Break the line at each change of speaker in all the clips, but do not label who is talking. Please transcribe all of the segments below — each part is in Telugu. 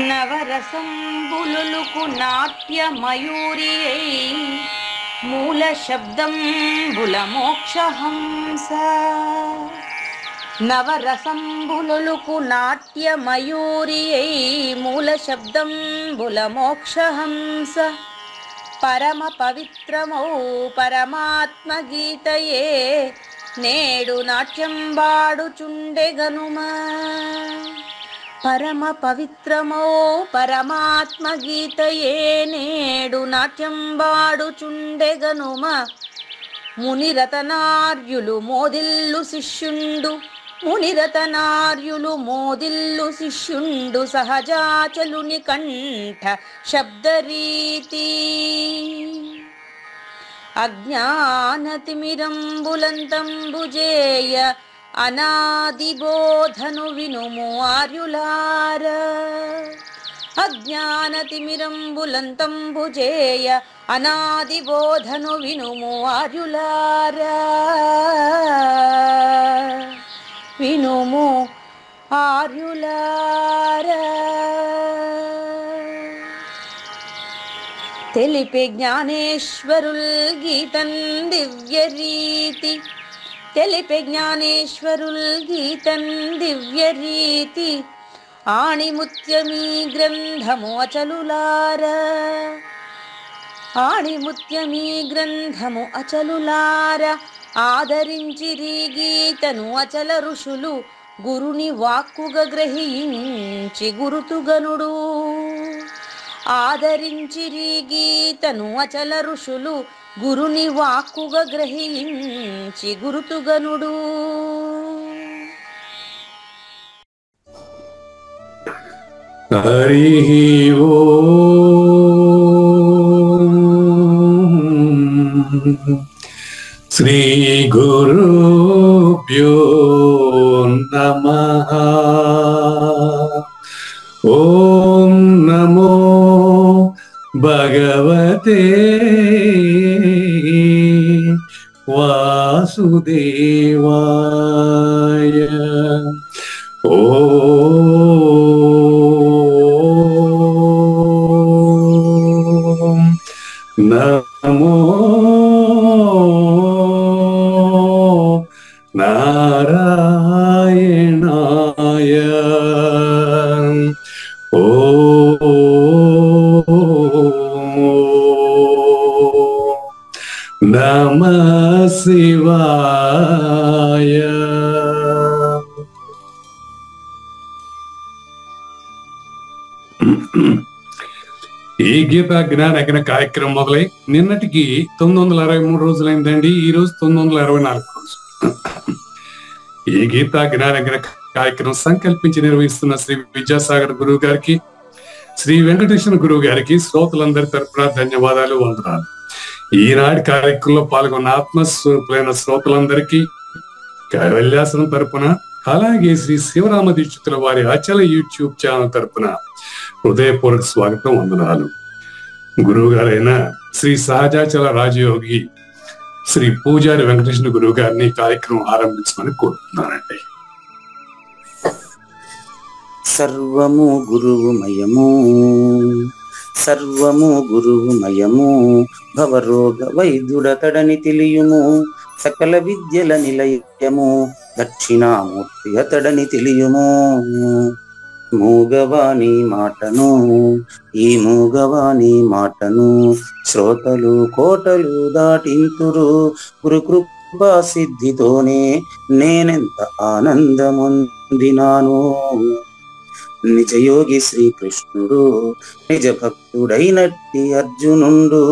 నవరసంబులుకు నాట్య మయూరియై మూల శబ్దంబుల మోక్షహంస. నవరసంబులుకు నాట్య మయూరియై మూల శబ్దంబుల మోక్షహంస. పరమ పవిత్రమౌ పరమాత్మ గీతయే నేడు నాట్యం వాడుచుండెగనుమా. పరమ పవిత్రమో పరమాత్మ గీతయే నేడు నాట్యం వాడుచుండెగనుమ. మునిరతనార్యులు మోదిల్లు శిష్యుండు, మునిరతనార్యులు మోదిల్లు శిష్యుండు సహజాచలుని కంఠ శబ్దరీతి. అజ్ఞానతిమిరంబులంతంబుజేయ అనాది బోధను వినుము ఆర్యులార. అజ్ఞానతిమిరంబులంతంబుజేయ అనాది బోధను వినుము ఆర్యులార. వినుము ఆర్యులార. తెలిపే జ్ఞానేశ్వరుల్ గీతం దివ్య రీతి. తెలిపే జ్ఞానేశ్వరుల్ గీతం దివ్య రీతి. ఆణిముత్యమీ గ్రంథము అచలులార. ఆణిముత్యమీ గ్రంథము అచలులార. ఆదరించిరి గీతను అచల ఋషులు గురుని వాక్కుగా గ్రహించి గురుతుగనుడు. ఆదరించిరి గీతను అచల ఋషులు గురుని వాక్కుగా గ్రహించి గురుతుగనుడు.
హరి ఓం. శ్రీ గురుభ్యో నమః. ఓం నమో భగవతే వాసుదేవాయ. ఓం నమో నారాయణాయ. నమః శివాయ. ఈ గీతా జ్ఞాన యజ్ఞ కార్యక్రమం మొదలై నిన్నటికి 923 రోజులైందండి. ఈ రోజు 924 రోజు. ఈ గీతా జ్ఞాన యజ్ఞ కార్యక్రమం సంకల్పించి నిర్వహిస్తున్న శ్రీ విద్యాసాగర్ గురువు గారికి, శ్రీ వెంకటేశ్వర గురువు గారికి శ్రోతలందరి తరపున ధన్యవాదాలు, వందనాలు. ఈనాటి కార్యక్రమంలో పాల్గొన్న ఆత్మస్వరూపులైన శ్రోతలందరికీ కైవల్యాసనం తరపున, అలాగే శ్రీ శివరామ దీక్షితుల వారి అచల యూట్యూబ్ ఛానల్ తరపున హృదయపూర్వక స్వాగతం, వందనాలు. గురువు గారైన శ్రీ సహజాచల రాజయోగి శ్రీ పూజారి వెంకటేశ్వర గురువు గారిని కార్యక్రమం ఆరంభించమని కోరుతున్నానండి.
సర్వము గురువుమయము, సర్వము గురువుమయము. భవరోగ వైద్యుడతడని తెలియుము, సకల విద్యల నిలయము. దక్షిణామూర్తి అతడని తెలియుము. మూగవాణి మాటను, ఈ మూగవాణి మాటను శ్రోతలు కోటలు దాటింతురు. గురుకృపా సిద్ధితోనే నేనెంత ఆనందముందినాను. నిజయోగి శ్రీకృష్ణుడు నిజ భక్తుడైనట్టి అర్జునుండు.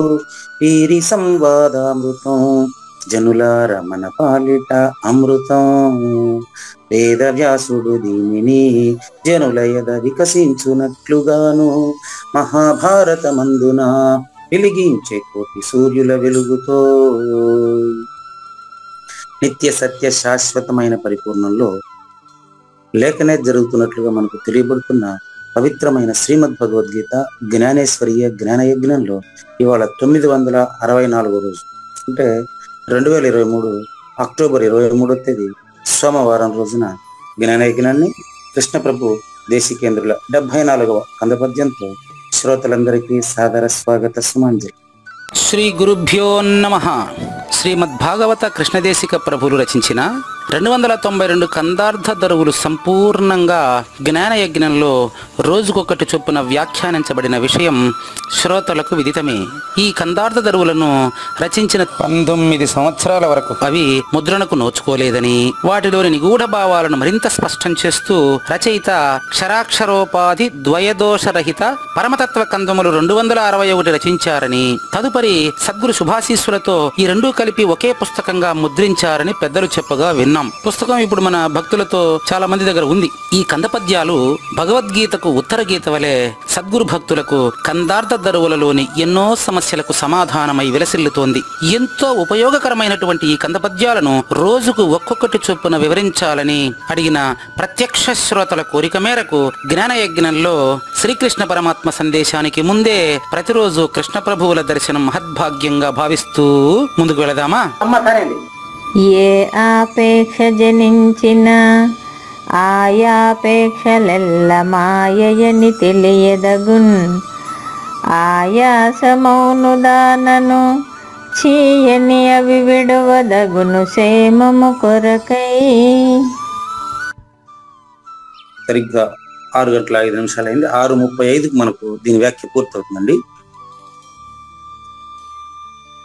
వీరి సంవాదామృతం జనులార మన పాలిట అమృతం. వేద వ్యాసుడు దీనిని జనులయద వికసించునట్లుగాను, మహాభారతమందున వెలిగించే కోటి సూర్యుల వెలుగుతో నిత్య సత్య శాశ్వతమైన పరిపూర్ణంలో లేఖనే జరుగుతున్నట్లుగా మనకు తెలియబడుతున్న పవిత్రమైన శ్రీమద్ భగవద్గీత జ్ఞానేశ్వరీయ జ్ఞాన యజ్ఞంలో ఇవాళ 964 రోజు, అంటే 2023 అక్టోబర్ 23వ తేదీ సోమవారం రోజున జ్ఞాన యజ్ఞాన్ని కృష్ణ ప్రభు దేశికేంద్రుల 74వ కందపద్యంతో శ్రోతలందరికీ సాదర స్వాగత సుమాంజలి.
శ్రీ గురుభ్యో నమః. శ్రీమద్భాగవత కృష్ణదేశిక ప్రభులు రచించిన 292 కందార్థ దరువులు సంపూర్ణంగా జ్ఞానయజ్ఞంలో రోజుకొకటి చొప్పున వ్యాఖ్యానించబడిన విషయం శ్రోతలకు విదితమే. ఈ కందార్థ దరువులను రచించిన 19 సంవత్సరాల వరకు అవి ముద్రణకు నోచుకోలేదని, వాటిలోని నిగూఢ భావాలను మరింత స్పష్టం చేస్తూ రచయిత క్షరాక్షరోపాధి ద్వయదోషరహిత పరమతత్వ కందములు 261 రచించారని, తదుపరి సద్గురు శుభాశీస్సులతో ఈ రెండూ కలిపి ఒకే పుస్తకంగా ముద్రించారని పెద్దలు చెప్పగా విన్నాం. పుస్తకం ఇప్పుడు మన భక్తులతో చాలా మంది దగ్గర ఉంది. ఈ కందపద్యాలు భగవద్గీతకు ఉత్తర గీత వలె సద్గురు భక్తులకు కందార్థ దరువులలోని ఎన్నో సమస్యలకు సమాధానమై విలసిల్లుతోంది. ఎంతో ఉపయోగకరమైనటువంటి ఈ కందపద్యాలను రోజుకు ఒక్కొక్కటి చొప్పున వివరించాలని అడిగిన ప్రత్యక్ష శ్రోతల కోరిక మేరకు జ్ఞానయజ్ఞంలో శ్రీకృష్ణ పరమాత్మ సందేశానికి ముందే ప్రతిరోజు కృష్ణ ప్రభువుల దర్శనం మహద్భాగ్యంగా భావిస్తూ ముందుకు వెళదామా?
ఏ ఆపేక్ష జనించిన ఆయాపేక్షలెల్ల మాయయని తెలియదగున్, ఆయాసమౌను దానను చీయని అవి విడవదగును క్షేమము కొరకై.
సరిగ్గా 6:05 అయింది. 6:35కి మనకు దీని వ్యాఖ్య పూర్తవుతుందండి.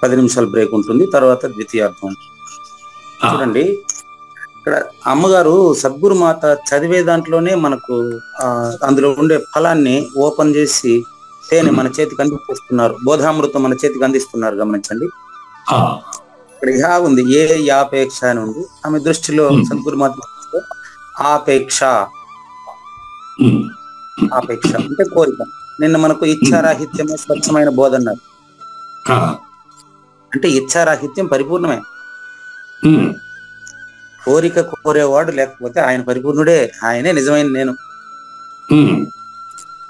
10 నిమిషాలు బ్రేక్ ఉంటుంది, తర్వాత ద్వితీయార్థం. చూడండి, ఇక్కడ అమ్మగారు సద్గురు మాత చదివే దాంట్లోనే మనకు అందులో ఉండే ఫలాన్ని ఓపెన్ చేసి తేనె మన చేతికి అందిస్తున్నారు, బోధామృతం మన చేతికి అందిస్తున్నారు. గమనించండి, ఇక్కడ యా ఉంది, ఏ యాపేక్ష అని ఉంది. ఆమె దృష్టిలో సద్గురు మాత ఆపేక్ష, ఆపేక్ష అంటే కోరిక. నిన్న మనకు ఇచ్చారాహిత్యమే స్వచ్ఛమైన బోధ అన్నారు. అంటే ఇచ్చారాహిత్యం పరిపూర్ణమే. కోరిక కోరేవాడు లేకపోతే ఆయన పరిపూర్ణుడే, ఆయనే నిజమైన నేను,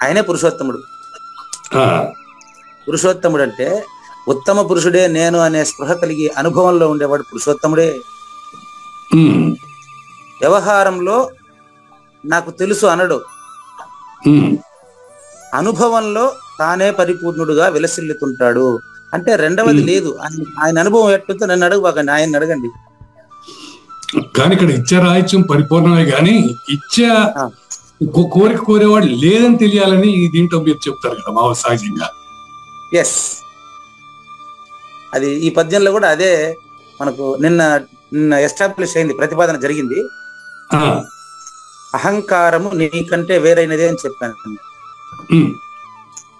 ఆయనే పురుషోత్తముడు. పురుషోత్తముడు అంటే ఉత్తమ పురుషుడే నేను అనే స్పృహ కలిగి అనుభవంలో ఉండేవాడు పురుషోత్తముడే. వ్యవహారంలో నాకు తెలుసు అనడు, అనుభవంలో తానే పరిపూర్ణుడుగా విలసిల్లుతుంటాడు. అంటే రెండవది లేదు. ఆయన అనుభవం ఎట్టుందో నన్ను అడగబాకండి, ఆయన అడగండి.
కానీ ఇక్కడ ఇచ్చారాహిత్యం పరిపూర్ణమే, కానీ కోరిక కోరేవాడు లేదని తెలియాలని దీంట్లో మీరు చెప్తారు కదా మామూలు సహజంగా.
ఎస్, అది ఈ పద్యంలో కూడా అదే మనకు నిన్న ఎస్టాబ్లిష్ అయింది, ప్రతిపాదన జరిగింది. అహంకారము నీకంటే వేరైనదే అని చెప్పాను.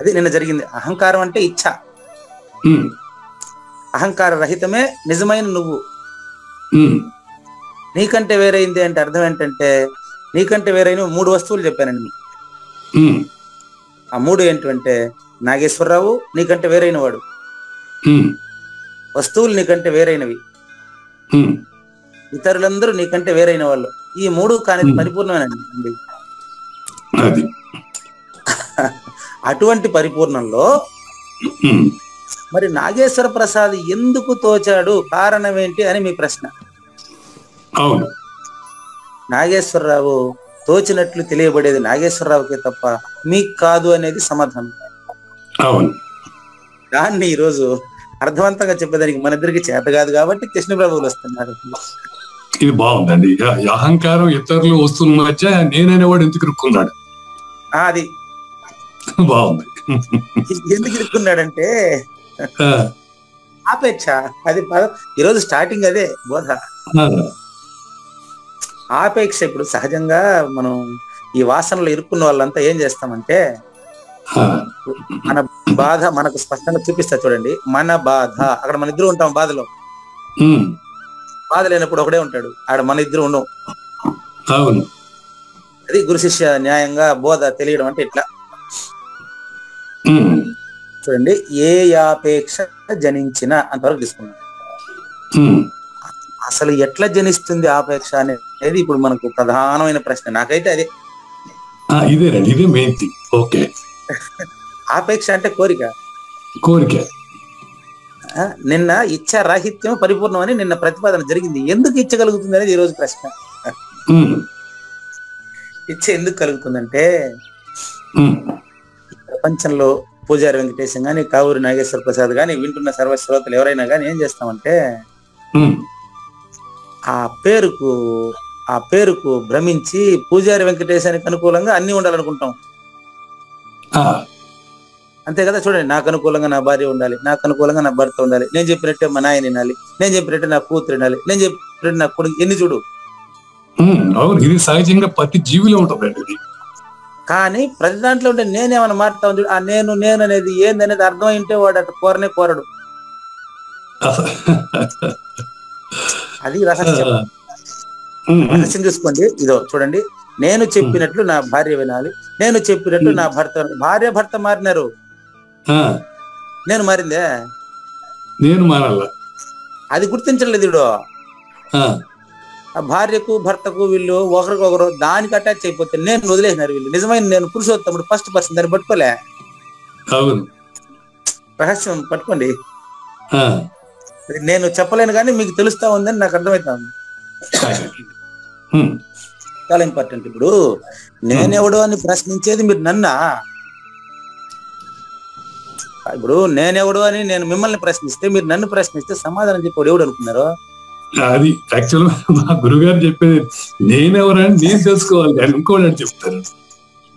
అది నిన్న జరిగింది. అహంకారం అంటే ఇచ్ఛ, అహంకార రహితమే నిజమైన నువ్వు. నీకంటే వేరైంది అంటే అర్థం ఏంటంటే, నీకంటే వేరైన 3 వస్తువులు చెప్పానండి. ఆ 3 ఏంటంటే, నాగేశ్వరరావు నీకంటే వేరైన వాడు, వస్తువులు నీకంటే వేరైనవి, ఇతరులందరూ నీకంటే వేరైన వాళ్ళు. ఈ 3 కానీ పరిపూర్ణమేనండి. అటువంటి పరిపూర్ణంలో మరి నాగేశ్వర ప్రసాద్ ఎందుకు తోచాడు, కారణం ఏంటి అని మీ ప్రశ్న.
అవును,
నాగేశ్వరరావు తోచినట్లు తెలియబడేది నాగేశ్వరరావుకే తప్ప మీకు కాదు అనేది సమాధానం.
అవును,
దాన్ని ఈరోజు అర్థవంతంగా చెప్పేదానికి మన ఇద్దరికి చేత కాదు కాబట్టి కృష్ణ ప్రభువులు వస్తున్నారు.
ఇది బాగుందండి. అహంకారం ఇతరులు వస్తువుల మధ్య నేననేవాడు ఎందుకు ఇరుక్కున్నాడు,
అది
బాగుంది.
ఎందుకు ఇరుక్కున్నాడంటే ఆపేక్ష. అది ఈరోజు స్టార్టింగ్ అదే బోధ. ఆపేక్ష. ఇప్పుడు సహజంగా మనం ఈ వాసనలో ఇరుక్కున్న వాళ్ళంతా ఏం చేస్తామంటే, మన బాధ మనకు స్పష్టంగా చూపిస్తా చూడండి. మన బాధ, అక్కడ మన ఇద్దరు ఉంటాం బాధలో. బాధ లేనప్పుడు ఒకడే ఉంటాడు, ఆడ మన ఇద్దరు ఉండవు. అది గురు శిష్య న్యాయంగా బోధ తెలియడం అంటే ఇట్లా చూడండి. ఏ యాపేక్ష జనించిన అంతవరకు తీసుకున్నాం. అసలు ఎట్లా జనిస్తుంది ఆపేక్ష అనేది ఇప్పుడు మనకు ప్రధానమైన ప్రశ్న. నాకైతే అదే
ఇదే మెయిన్ థింగ్. ఓకే,
ఆపేక్ష అంటే కోరిక. నిన్న ఇచ్చారాహిత్యం పరిపూర్ణం అని నిన్న ప్రతిపాదన జరిగింది. ఎందుకు ఇచ్చగలుగుతుంది అనేది ఈ రోజు ప్రశ్న. ఇచ్చ ఎందుకు కలుగుతుందంటే
ఉమ్,
ప్రపంచంలో పూజారి వెంకటేశం గాని, కావూరి నాగేశ్వర ప్రసాద్ గాని, వింటున్న సర్వ శ్రోతలు ఎవరైనా కానీ ఏం చేస్తామంటే
ఉమ్,
ఆ పేరుకు భ్రమించి పూజారి వెంకటేశానికి అనుకూలంగా అన్ని ఉండాలనుకుంటాం.
ఆ,
అంతే కదా. చూడండి, నాకు అనుకూలంగా నా భార్య ఉండాలి, నాకు అనుకూలంగా నా భర్త ఉండాలి, నేను చెప్పినట్టే మా నాయన వినాలి, నేను చెప్పినట్టే నా కూతురు వినాలి, నేను చెప్పినట్టు నా కొడుకు, ఎన్ని చూడు.
అవును, ఇది సహజంగా ప్రతి జీవిలో ఉంటుందండి ఇది.
కానీ ప్రతి దాంట్లో ఉంటే నేనేమన్నా మారుతాను చూడు. ఆ నేను అనేది ఏందనేది అర్థమైంటే వాడు అటు కోరడు. అది రహస్యం. రహస్యం చూసుకోండి. ఇదో చూడండి, నేను చెప్పినట్లు నా భార్య వినాలి, నేను చెప్పినట్లు నా భర్త భార్య భర్త మారినారు, నేను మారిందే,
నేను మారాల.
అది గుర్తించలేదు వీడు. ఆ భార్యకు భర్తకు వీళ్ళు ఒకరికొకరు దానికి అటాచ్ అయిపోతే నేను వదిలేసినారు వీళ్ళు. నిజమైన నేను పురుషోత్తముడు ఫస్ట్ పర్సన్, దాన్ని పట్టుకోలే.
అవును,
రహస్యం పట్టుకోండి. నేను చెప్పలేను కానీ మీకు తెలుస్తా ఉందని నాకు అర్థమవుతా ఉంది. చాలా ఇంపార్టెంట్. ఇప్పుడు నేనెవడు అని ప్రశ్నించేది మీరు నన్నా. ఇప్పుడు నేనెవడు అని నేను మిమ్మల్ని ప్రశ్నిస్తే, మీరు నన్ను ప్రశ్నిస్తే సమాధానం చెప్పాడు ఎవడు అనుకున్నారు?
అది యాక్చువల్ మా గురుగారు చెప్పేది, నేనెవరని నేను తెలుసుకోవాలి కానీ ఇంకోటి చెప్తారు.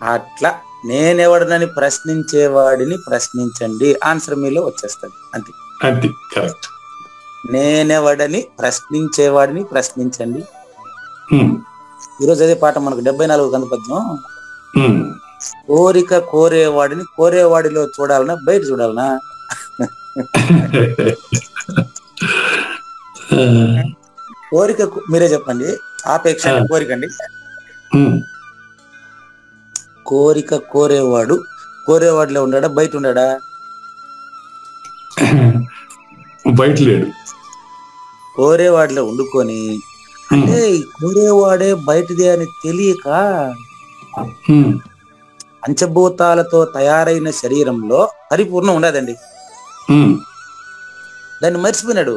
అట్లా నేనెవడనని ప్రశ్నించేవాడిని ప్రశ్నించండి, ఆన్సర్ మీలో వచ్చేస్తుంది. అంతే
అంతే, కరెక్ట్.
నేనెవడని ప్రశ్నించేవాడిని ప్రశ్నించండి. ఈరోజు అదే పాట మనకు 74 కనపద్యం. కోరిక కోరేవాడిని కోరేవాడిలో చూడాలనా బయట చూడాలనా? కోరిక మీరే చెప్పండి. ఆపేక్ష కోరికండి. కోరిక కోరేవాడిలో ఉన్నాడా బయట ఉన్నాడా?
బయట లేడు.
కోరేవాడిలో వండుకొని, అంటే కోరేవాడే బయటదే అని తెలియక పంచభూతాలతో తయారైన శరీరంలో పరిపూర్ణం ఉండదండి. దాన్ని మర్చిపోయినాడు.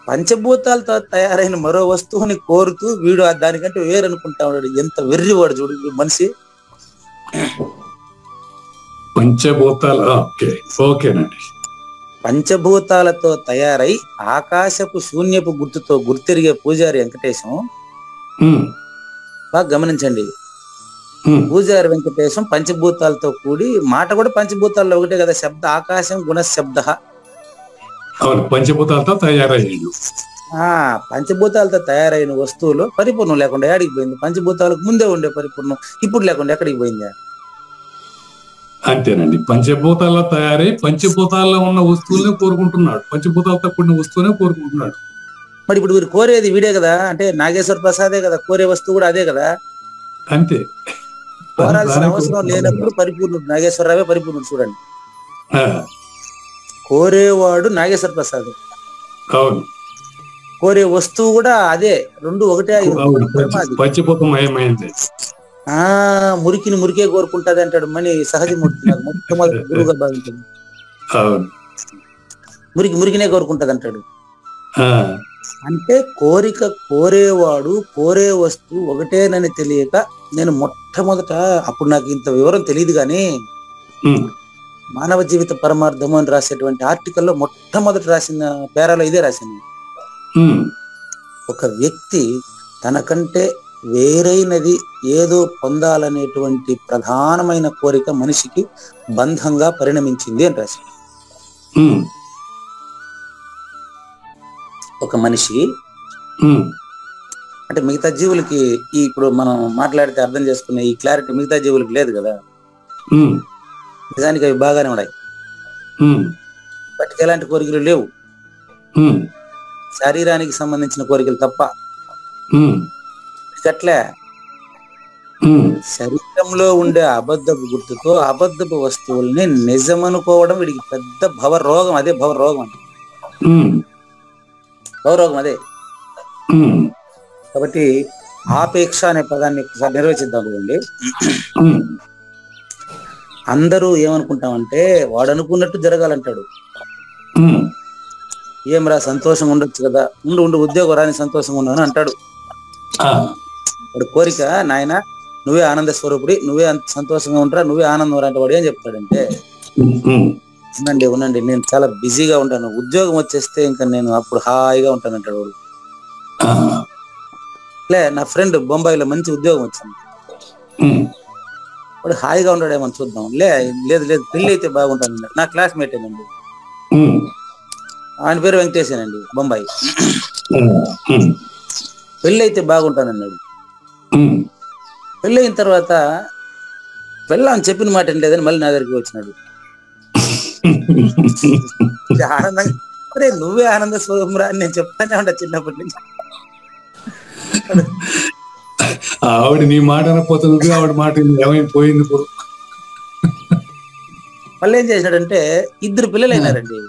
పంచభూతాలతో తయారైన మరో వస్తువుని కోరుతూ వీడు దానికంటే వేరనుకుంటా ఉన్నాడు. ఎంత వెర్రివాడు చూడు మనిషి. పంచభూతాలతో తయారై ఆకాశపు శూన్యపు గుర్తుతో గుర్తెరిగే పూజారి వెంకటేశం. బాగా గమనించండి, పూజారి వెంకటేశం పంచభూతాలతో కూడి, మాట కూడా పంచభూతాల్లో ఒకటే కదా, శబ్ద ఆకాశం గుణ శబ్ద.
పంచభూతాలతో తయారయ్యాడు.
పంచభూతాలతో తయారైన వస్తువులు పరిపూర్ణం లేకుండా ఎక్కడికి పోయింది? పంచభూతాలకు ముందే ఉండే పరిపూర్ణం ఇప్పుడు లేకుండా ఎక్కడికి పోయిందా?
అంతేనండి, పంచభూతాల్లో తయారై పంచభూతాల్లో ఉన్న వస్తువులనే కోరుకుంటున్నాడు, పంచభూతాలతో కూడిన వస్తువునే కోరుకుంటున్నాడు.
మరి ఇప్పుడు వీరు కోరేది వీడే కదా, అంటే నాగేశ్వర ప్రసాదే కదా, కోరే వస్తువు కూడా అదే కదా.
అంతే,
కోరాల్సిన అవసరం లేనప్పుడు పరిపూర్ణుడు నాగేశ్వరరావే పరిపూర్ణుడు. చూడండి, కోరేవాడు నాగేశ్వర ప్రసాద్, కోరే వస్తువు కూడా అదే, రెండు ఒకటే. మురికిని మురికే కోరుకుంటది అంటాడు మని సహజమూర్తి. నాకు మొట్టమొదటి గురువుగా భావించింది. మురికినే కోరుకుంటది అంటాడు. అంటే కోరిక కోరేవాడు కోరే వస్తువు ఒకటేనని తెలియక నేను మొట్టమొదట, అప్పుడు నాకు ఇంత వివరం తెలియదు కానీ, మానవ జీవిత పరమార్థము అని రాసేటువంటి ఆర్టికల్లో మొట్టమొదటి రాసిన పేరాలో ఇదే రాసింది. ఒక వ్యక్తి తనకంటే వేరైనది ఏదో పొందాలనేటువంటి ప్రధానమైన కోరిక మనిషికి బంధంగా పరిణమించింది అని రాసింది. ఒక మనిషి అంటే మిగతా జీవులకి ఇప్పుడు మనం మాట్లాడితే అర్థం చేసుకునే ఈ క్లారిటీ మిగతా జీవులకి లేదు కదా. నిజానికి అవి బాగానే ఉన్నాయి, వాటికి ఎలాంటి కోరికలు లేవు, శరీరానికి సంబంధించిన కోరికలు తప్ప. అట్లే శరీరంలో ఉండే అబద్ధపు గుర్తుతో అబద్ధపు వస్తువుల్ని నిజమనుకోవడం వీడికి పెద్ద భవరోగం. అదే భవరోగం, భవరోగం అదే. కాబట్టి ఆపేక్ష అనే పదాన్ని ఒకసారి నిర్వచిద్దాం చూడండి. అందరూ ఏమనుకుంటామంటే వాడు అనుకున్నట్టు జరగాలంటాడు. ఏం రా సంతోషంగా ఉండొచ్చు కదా, ఉండు ఉద్యోగం రాని సంతోషంగా ఉన్నాను అంటాడు. వాడు కోరిక, నాయన నువ్వే ఆనంద స్వరూపుడి, నువ్వే అంత సంతోషంగా ఉంటారా, నువ్వే ఆనందం అంటే వాడు ఏం చెప్తాడంటే, ఉండండి నేను చాలా బిజీగా ఉంటాను, ఉద్యోగం వచ్చేస్తే ఇంకా నేను అప్పుడు హాయిగా ఉంటాను అంటాడు వాడు. నా ఫ్రెండ్ బొంబాయిలో మంచి ఉద్యోగం వచ్చింది, వాడు హాయిగా ఉంటాడేమో చూద్దాం. లేదు పెళ్లి అయితే బాగుంటాను. నా క్లాస్మేట్ ఏనండి, ఆయన పేరు వెంకటేశేనండి, బొంబాయి. పెళ్లి అయితే బాగుంటానన్నాడు. పెళ్ళి అయిన తర్వాత పెళ్ళాన్ని చెప్పిన మాట ఏం లేదని మళ్ళీ నా దగ్గరికి వచ్చినాడు. ఆనందంగా, అరే నువ్వే ఆనంద స్వరూపురా అని నేను చెప్తానే ఉంటా చిన్నప్పటి నుంచి.
ఆవిడ నీ మాట అనపోతుంది, ఆవిడ మాట ఏమైపోయింది ఇప్పుడు.
మళ్ళీ ఏం చేసినాడంటే, ఇద్దరు పిల్లలు అయినారండి.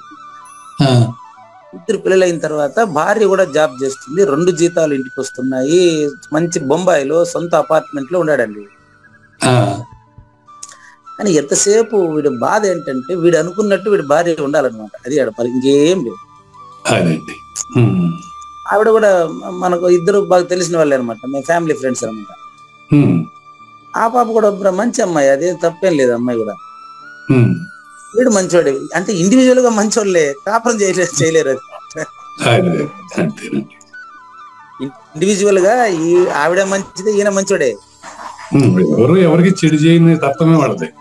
ఇద్దరు పిల్లలు అయిన తర్వాత భార్య కూడా జాబ్ చేస్తుంది, 2 జీతాలు ఇంటికి వస్తున్నాయి, మంచి బొంబాయిలో సొంత అపార్ట్మెంట్ లో ఉన్నాడండి. కానీ ఎంతసేపు వీడి బాధ ఏంటంటే, వీడు అనుకున్నట్టు వీడి భార్య ఉండాలన్నమాట. అది ఆడ ఇంకేం లేదు. ఆవిడ కూడా మనకు ఇద్దరు బాగా తెలిసిన వాళ్ళే అనమాట, మేము ఫ్యామిలీ ఫ్రెండ్స్ అనమాట. ఆ పాప కూడా మంచి అమ్మాయి, అదేం తప్పేం లేదు అమ్మాయి కూడా. వీడు మంచోడే, అంటే ఇండివిజువల్ గా మంచోళ్ళే, కాపురం చేయలేరు. ఇండివిజువల్ గా ఆవిడ మంచిదే, ఈయన మంచోడే.
ఎవరికి చెడు చేయని తప్పమే పడతాయి.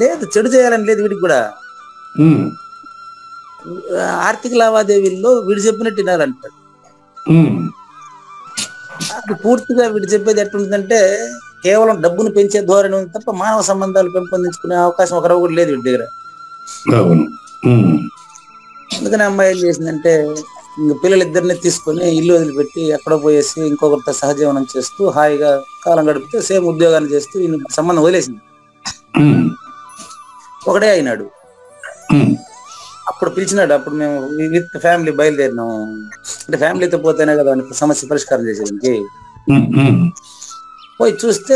లేదు చెడు చేయాలని లేదు వీడికి కూడా. ఆర్థిక లావాదేవీల్లో వీడు చెప్పినట్టు వినాలంటాడు. అది పూర్తిగా వీడు చెప్పేది ఎట్లుంటుందంటే, కేవలం డబ్బును పెంచే ధోరణి ఉంది తప్ప మానవ సంబంధాలు పెంపొందించుకునే అవకాశం ఒకరు కూడా లేదు వీడి దగ్గర. అందుకని అమ్మాయి ఏం చేసిందంటే, ఇంక పిల్లలిద్దరిని తీసుకొని ఇల్లు వదిలిపెట్టి ఎక్కడో పోయేసి ఇంకొకరితో సహజీవనం చేస్తూ హాయిగా కాలం గడిపితే సేమ్ ఉద్యోగాన్ని చేస్తూ ఈయన సంబంధం వదిలేసింది. ఒకడే అయినాడు. అప్పుడు పిలిచినాడు, అప్పుడు మేము విత్ ఫ్యామిలీ బయలుదేరినాము. అంటే ఫ్యామిలీతో పోతేనే కదా సమస్య పరిష్కారం చేసేదానికి. పోయి చూస్తే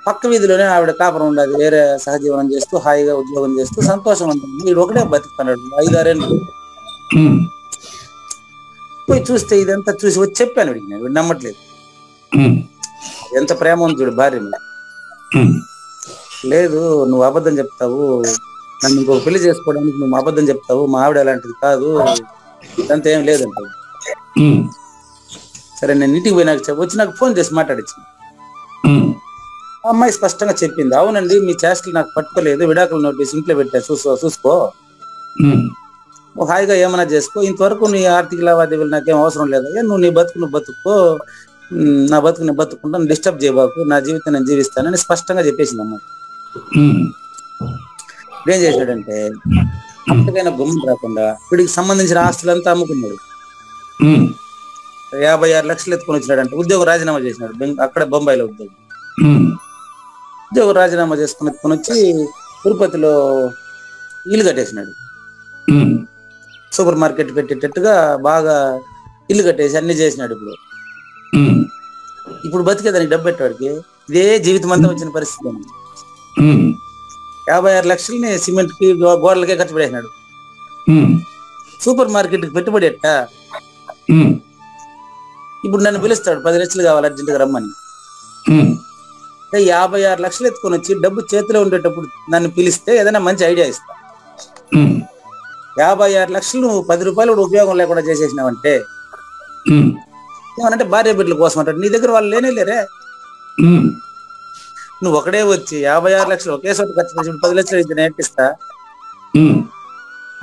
పక్క వీధిలోనే ఆవిడ కాపురం ఉండదు, వేరే సహజీవనం చేస్తూ హాయిగా ఉద్యోగం చేస్తూ సంతోషం ఉంటుంది. వీడు ఒకటే బతుకుతున్నాడు 5-6 ఏళ్ళు. పోయి చూస్తే ఇదంతా చూసి వచ్చి చెప్పాను వీడికి, నేను వీడు నమ్మట్లేదు. ఎంత ప్రేమ ఉంది చూడు భార్య మీద. లేదు నువ్వు అబద్ధం చెప్తావు, నన్ను ఇంకొక పెళ్లి చేసుకోవడానికి నువ్వు అబద్ధం చెప్తావు, మా ఆవిడ అలాంటిది కాదు, ఇదంతా ఏం లేదంటావు. సరే నేను ఇంటికి పోయినాక వచ్చి నాకు ఫోన్ చేసి మాట్లాడించింది. అమ్మాయి స్పష్టంగా చెప్పింది, అవునండి మీ చేష్టలు నాకు పట్టుకోలేదు, విడాకులు నోటీస్ ఇంట్లో పెట్టా, చూసుకో హాయిగా ఏమైనా చేసుకో, ఇంతవరకు నీ ఆర్థిక లావాదేవీలు నాకేం అవసరం లేదు, నువ్వు నీ బతుకో, నా బతుకు నేను బతుకుంటాను, డిస్టర్బ్ చేయబాకు, నా జీవితం నేను జీవిస్తానని స్పష్టంగా చెప్పేసింది అమ్మాయి. ఏం చేశాడంటే, అప్పటికైనా గుమ్మం రాకుండా వీడికి సంబంధించిన ఆస్తులంతా అమ్ముకున్నాడు. 56 లక్షలు ఎత్తుకొని వచ్చినాడంటే ఉద్యోగం రాజీనామా చేసినాడు. అక్కడ బొంబాయిలో ఉద్యోగం రాజీనామా చేసుకుని ఎత్తుకొని వచ్చి తిరుపతిలో ఇల్లు కట్టేసినాడు. సూపర్ మార్కెట్ పెట్టేటట్టుగా బాగా ఇల్లు కట్టేసి అన్ని చేసినాడు. ఇప్పుడు బతికేదానికి డబ్బు పెట్టేవాడికి ఇదే జీవితం అంతా వచ్చిన పరిస్థితి. 56 లక్షలని సిమెంట్ కి గోడలకే ఖర్చు పడేసినాడు. సూపర్ మార్కెట్ కి పెట్టుబడి ఎట్టా. ఇప్పుడు నన్ను పిలుస్తాడు, 10 లక్షలు కావాలి అర్జెంటుగా రమ్మని. 56 లక్షలు ఎత్తుకొని వచ్చి డబ్బు చేతిలో ఉండేటప్పుడు నన్ను పిలిస్తే ఏదైనా మంచి ఐడియా ఇస్తా. 56 లక్షలు నువ్వు 10 రూపాయలు కూడా ఉపయోగం లేకుండా చేసేసినావంటే ఏమనంటే భార్య బిడ్డల కోసం అంటాడు. నీ దగ్గర వాళ్ళు లేరే, నువ్వు ఒకడే వచ్చి 56 లక్షలు ఒకేసారి ఖర్చు చేసి 10 లక్షలు అయితే నేర్పిస్తా,